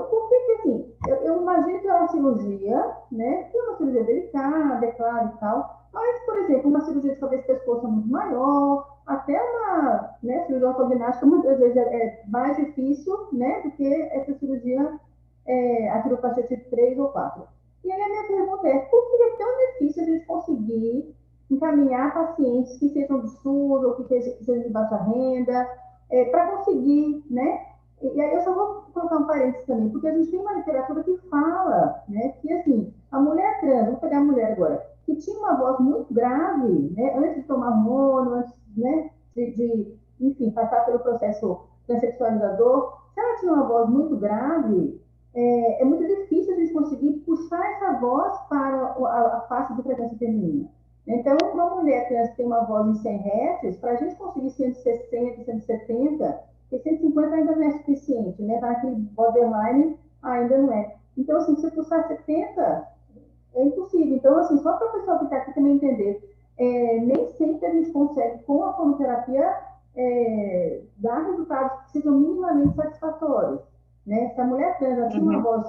porque que, assim, eu imagino que é uma cirurgia, né? Que é uma cirurgia delicada, é claro e tal. Mas, por exemplo, uma cirurgia de cabeça e pescoço é muito maior, até uma, né, cirurgia ortognática muitas vezes é mais difícil, né, do que essa cirurgia, a quiroplastia tipo 3 ou 4. E aí a minha pergunta é, por que é tão difícil a gente conseguir encaminhar pacientes que sejam do SUS ou que sejam de baixa renda, para conseguir, né? E aí eu só vou colocar um parênteses também, porque a gente tem uma literatura que fala, né, que assim, a mulher trans, vou pegar a mulher agora, que tinha uma voz muito grave, né, antes de tomar hormônio, antes, né, enfim, passar pelo processo transexualizador, se ela tinha uma voz muito grave, é muito difícil a gente conseguir puxar essa voz para a faixa de frequência feminina. Então, uma mulher trans que tem uma voz em 100 Hz, para a gente conseguir 160, 170, porque 150 ainda não é suficiente, né? Tá naquele borderline, ainda não é. Então, assim, se eu puxar 70, é impossível. Então, assim, só para o pessoal que está aqui também entender, nem sempre a gente consegue, com a fonoterapia, dar resultados que sejam minimamente satisfatórios, né? Se a mulher trans já tinha uma voz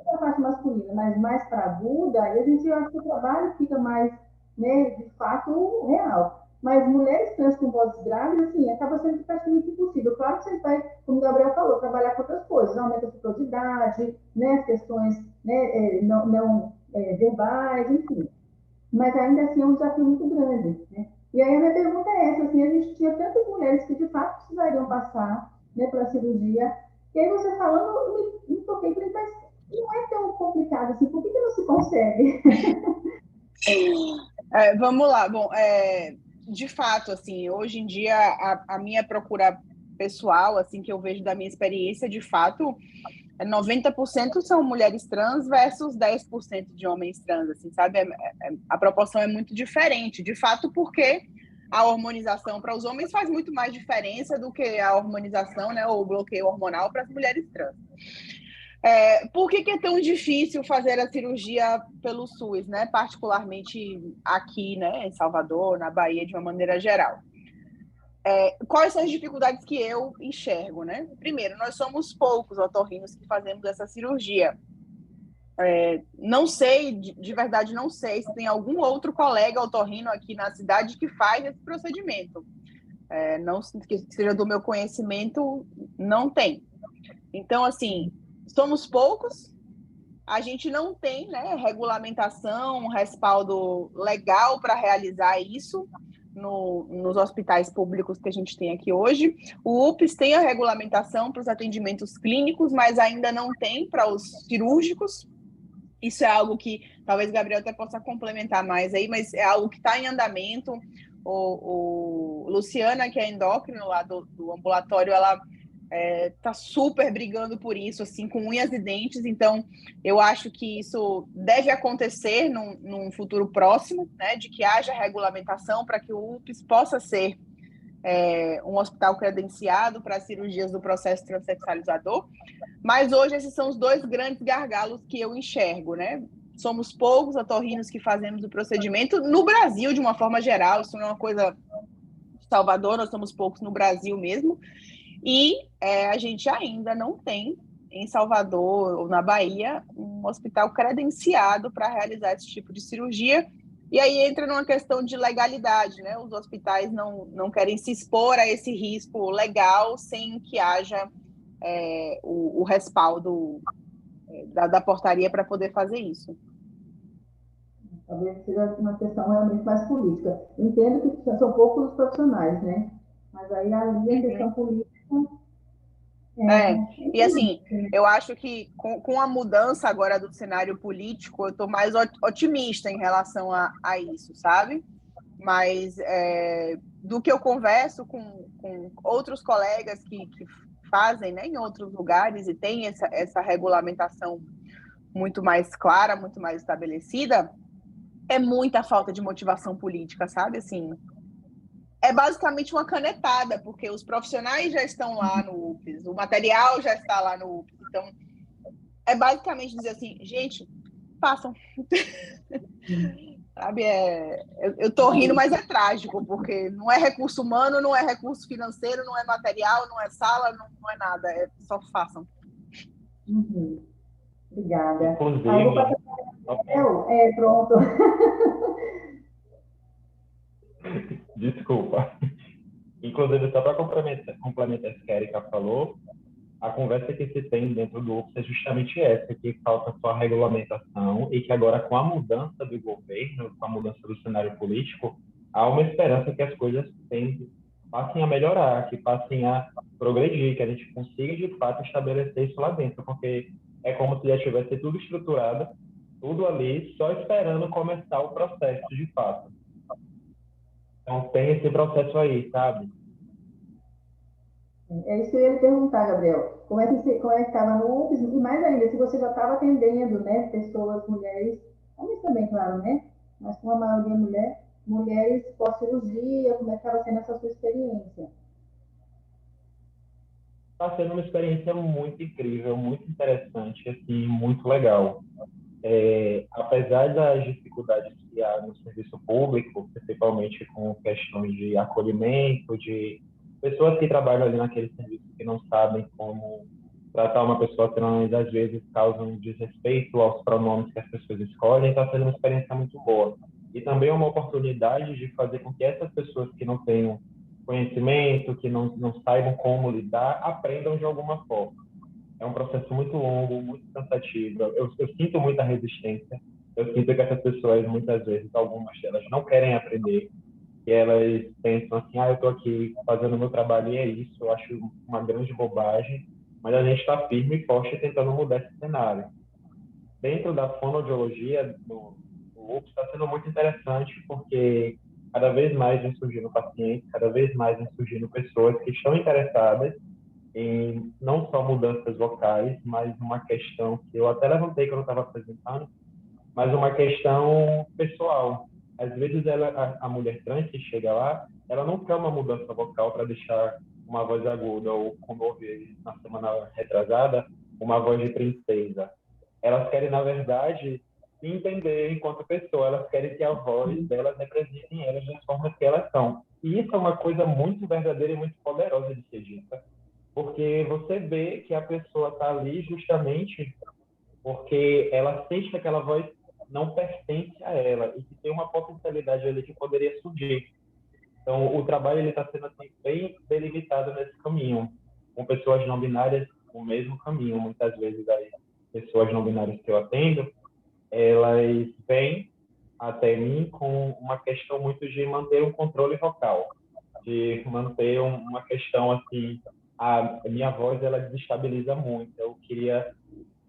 da parte masculina, mas mais para aguda, aí a gente acha que o trabalho fica mais, né, de fato, real. Mas mulheres trans com vozes graves, assim, acaba sendo praticamente impossível. Claro que você vai, como o Gabriel falou, trabalhar com outras coisas, aumenta a futosidade, né, as questões, né, não verbais, enfim. Mas ainda assim é um desafio muito grande, né? E aí a minha pergunta é essa, assim, a gente tinha tantas mulheres que de fato precisariam passar, né, pela cirurgia, e aí você falando, eu me toquei, falei, mas não é tão complicado assim, por que não se consegue? Vamos lá. Bom, de fato, assim, hoje em dia a minha procura pessoal, assim, que eu vejo da minha experiência, de fato, 90% são mulheres trans versus 10% de homens trans, assim, sabe? A proporção é muito diferente, de fato, porque a hormonização para os homens faz muito mais diferença do que a hormonização, né, ou o bloqueio hormonal para as mulheres trans. Por que é tão difícil fazer a cirurgia pelo SUS, né? Particularmente aqui, né, em Salvador, na Bahia, de uma maneira geral? Quais são as dificuldades que eu enxergo, né? Primeiro, nós somos poucos otorrinos que fazemos essa cirurgia. Não sei, de verdade, não sei se tem algum outro colega otorrino aqui na cidade que faz esse procedimento. Não que seja do meu conhecimento, não tem. Então, assim, somos poucos, a gente não tem, né, regulamentação, respaldo legal para realizar isso nos hospitais públicos que a gente tem aqui hoje. O UPS tem a regulamentação para os atendimentos clínicos, mas ainda não tem para os cirúrgicos. Isso é algo que talvez o Gabriel até possa complementar mais aí, mas é algo que está em andamento. O Luciana, que é endócrino lá do ambulatório, ela está super brigando por isso, assim, com unhas e dentes. Então, eu acho que isso deve acontecer num futuro próximo, né, de que haja regulamentação para que o UPS possa ser um hospital credenciado para cirurgias do processo transexualizador. Mas hoje esses são os dois grandes gargalos que eu enxergo, né? Somos poucos otorrinos que fazemos o procedimento no Brasil, de uma forma geral. Isso não é uma coisa de Salvador, nós somos poucos no Brasil mesmo. E a gente ainda não tem, em Salvador ou na Bahia, um hospital credenciado para realizar esse tipo de cirurgia. E aí entra numa questão de legalidade, né? Os hospitais não querem se expor a esse risco legal sem que haja o respaldo da portaria para poder fazer isso. Talvez seja uma questão realmente mais política. Entendo que são poucos os profissionais, né? Mas aí ali a questão política... E assim, eu acho que com a mudança agora do cenário político, eu estou mais otimista em relação a isso, sabe? Mas do que eu converso com outros colegas que fazem, né, em outros lugares e tem essa regulamentação muito mais clara, muito mais estabelecida, é muita falta de motivação política, sabe? Assim, é basicamente uma canetada, porque os profissionais já estão lá no UPS, o material já está lá no UPS. Então, é basicamente dizer assim, gente, façam. Sabe? Eu estou rindo, mas é trágico, porque não é recurso humano, não é recurso financeiro, não é material, não é sala, não é nada. É só façam. Uhum. Obrigada. Inclusive, Aí eu vou passar para pronto. desculpa. Inclusive, só para complementar isso que a Erika falou, a conversa que se tem dentro do UFS é justamente essa, que falta só a regulamentação e que agora, com a mudança do governo, com a mudança do cenário político, há uma esperança que as coisas passem a melhorar, que passem a progredir, que a gente consiga, de fato, estabelecer isso lá dentro, porque é como se já tivesse tudo estruturado, tudo ali, só esperando começar o processo, de fato. Então, tem esse processo aí, sabe? É isso que eu ia lhe perguntar, Gabriel. Como é que estava no UFS? E mais ainda, se você já estava atendendo, né, pessoas, mulheres, homens também, claro, né? Mas com a maioria mulheres pós-cirurgia, como é que estava sendo essa sua experiência? Está sendo uma experiência muito incrível, muito interessante, assim, muito legal. Apesar das dificuldades que há no serviço público, principalmente com questões de acolhimento, de pessoas que trabalham ali naquele serviço que não sabem como tratar uma pessoa trans, às vezes causam desrespeito aos pronomes que as pessoas escolhem, está sendo uma experiência muito boa. E também é uma oportunidade de fazer com que essas pessoas que não tenham conhecimento, que não saibam como lidar, aprendam de alguma forma. É um processo muito longo, muito cansativo. Eu sinto muita resistência. Eu sinto que essas pessoas, muitas vezes, algumas delas não querem aprender, que elas pensam assim, eu estou aqui fazendo o meu trabalho e é isso. Eu acho uma grande bobagem, mas a gente está firme e forte tentando mudar esse cenário. Dentro da fonoaudiologia, do UFS, está sendo muito interessante, porque cada vez mais vem surgindo pacientes, cada vez mais vem surgindo pessoas que estão interessadas em não só mudanças vocais, mas uma questão que eu até levantei quando eu estava apresentando, mas uma questão pessoal. Às vezes a mulher trans que chega lá, ela não quer uma mudança vocal para deixar uma voz aguda, ou como eu ouvi na semana retrasada, uma voz de princesa. Elas querem, na verdade, se entender enquanto pessoa, elas querem que a voz delas represente elas das formas que elas são. E isso é uma coisa muito verdadeira e muito poderosa de ser dita, porque você vê que a pessoa está ali justamente porque ela sente que aquela voz não pertence a ela e que tem uma potencialidade ali que poderia surgir. Então, o trabalho está sendo assim, bem delimitado nesse caminho, com pessoas não binárias no mesmo caminho. Muitas vezes, as pessoas não binárias que eu atendo, elas vêm até mim com uma questão muito de manter um controle vocal, de manter uma questão assim, a minha voz ela desestabiliza muito. Eu queria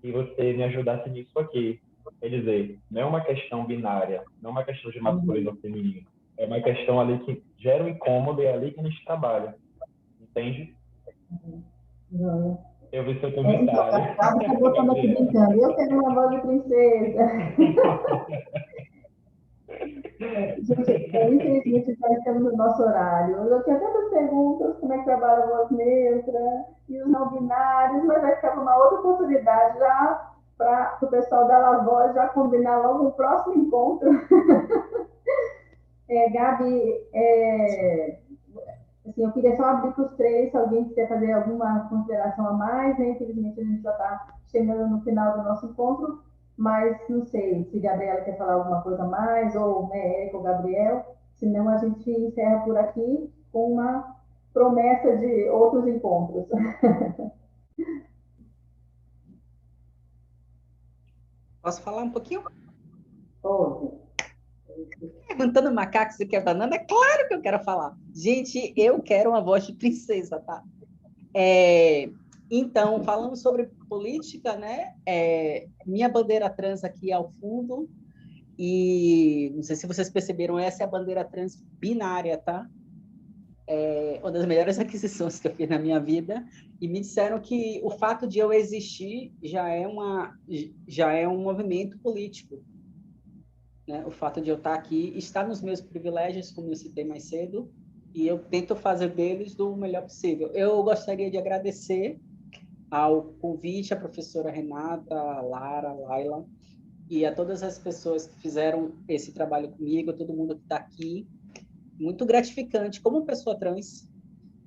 que você me ajudasse nisso aqui. Quer dizer, não é uma questão binária, não é uma questão de masculino ou feminino. É uma questão ali que gera um incômodo e é ali que a gente trabalha. Entende? Eu vi seu comentário. Eu quero uma voz de princesa. Gente, infelizmente já estamos no nosso horário. Eu tinha tantas perguntas, como é que trabalha a voz neutra e os não binários, mas vai ficar uma outra oportunidade já para o pessoal da La Voz já combinar logo o próximo encontro. Gabi, assim, eu queria só abrir para os três, se alguém quiser fazer alguma consideração a mais, né? Infelizmente a gente já está chegando no final do nosso encontro, mas não sei se a Gabriela quer falar alguma coisa a mais, ou Érica ou Gabriel, senão a gente encerra por aqui com uma promessa de outros encontros. Posso falar um pouquinho? Pode. Perguntando macaco se quer banana, é claro que eu quero falar. Gente, eu quero uma voz de princesa, tá? Então, falando sobre política, né? Minha bandeira trans aqui ao fundo, e não sei se vocês perceberam, essa é a bandeira trans binária, tá? Uma das melhores aquisições que eu fiz na minha vida, e me disseram que o fato de eu existir já é um movimento político. Né? O fato de eu estar aqui está nos meus privilégios, como eu citei mais cedo, e eu tento fazer deles do melhor possível. Eu gostaria de agradecer ao convite, a professora Renata, a Lara, a Laila, e a todas as pessoas que fizeram esse trabalho comigo, a todo mundo que está aqui. Muito gratificante, como pessoa trans,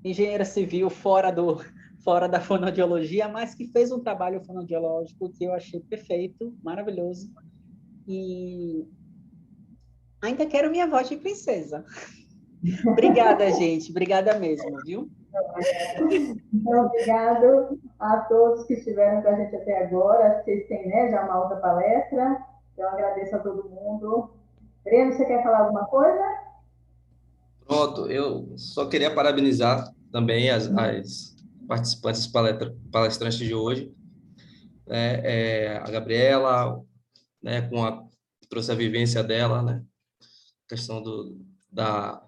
engenheira civil fora da fonoaudiologia, mas que fez um trabalho fonoaudiológico que eu achei perfeito, maravilhoso. E ainda quero minha voz de princesa. Obrigada, gente. Obrigada mesmo, viu? Então, obrigado a todos que estiveram com a gente até agora. Acho que vocês têm, né, já uma outra palestra. Então, agradeço a todo mundo. Breno, você quer falar alguma coisa? Pronto, eu só queria parabenizar também as participantes palestrantes de hoje, né, a Gabriela, né, trouxe a vivência dela, né, questão da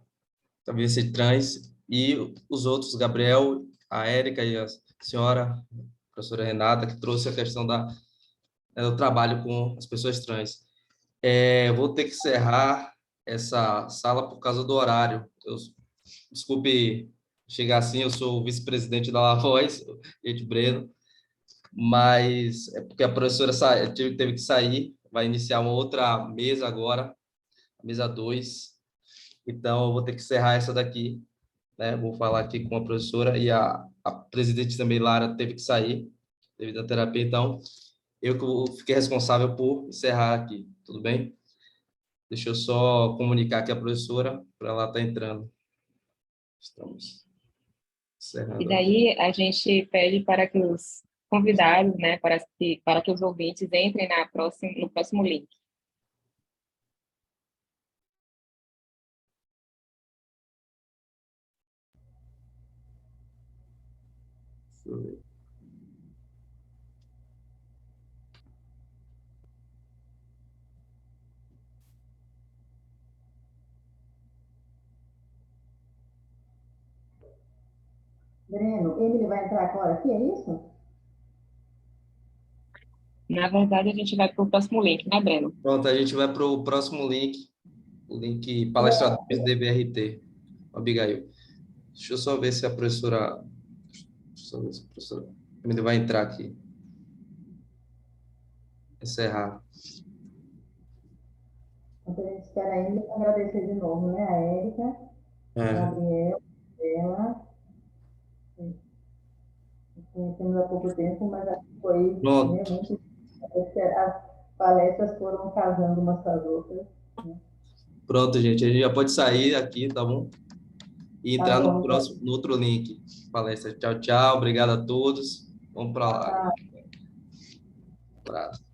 vivência trans, e os outros, Gabriel, a Érica e a senhora, a professora Renata, que trouxe a questão do trabalho com as pessoas trans. Vou ter que encerrar essa sala por causa do horário. Desculpe chegar assim, eu sou o vice-presidente da La Voz, gente Breno, mas é porque a professora teve que sair, vai iniciar uma outra mesa agora, a mesa 2, então eu vou ter que encerrar essa daqui, né? Vou falar aqui com a professora e a presidente também, Lara, teve que sair devido à terapia, então eu que fiquei responsável por encerrar aqui, tudo bem? Deixa eu só comunicar aqui a professora para ela estar entrando. Estamos encerrando. E daí a gente pede para que os convidados, né, para que os ouvintes entrem no próximo link. Deixa eu ver. Breno, Emily vai entrar agora aqui, é isso? Na verdade, a gente vai para o próximo link, né, Breno? Pronto, a gente vai para o próximo link, o link palestradores DBRT, Abigail. Deixa eu só ver se a professora Emily vai entrar aqui. Encerrar. Então, a gente espera ainda agradecer de novo, né, a Érica, a Gabriel, ela. Conhecemos há pouco tempo, mas acho que foi, né, muito. As palestras foram casando umas com as outras. Né? Pronto, gente, a gente já pode sair aqui, tá bom? E entrar Tá bom, no outro link. Palestra. Tchau, tchau. Obrigado a todos. Vamos para lá. Tá. Um abraço.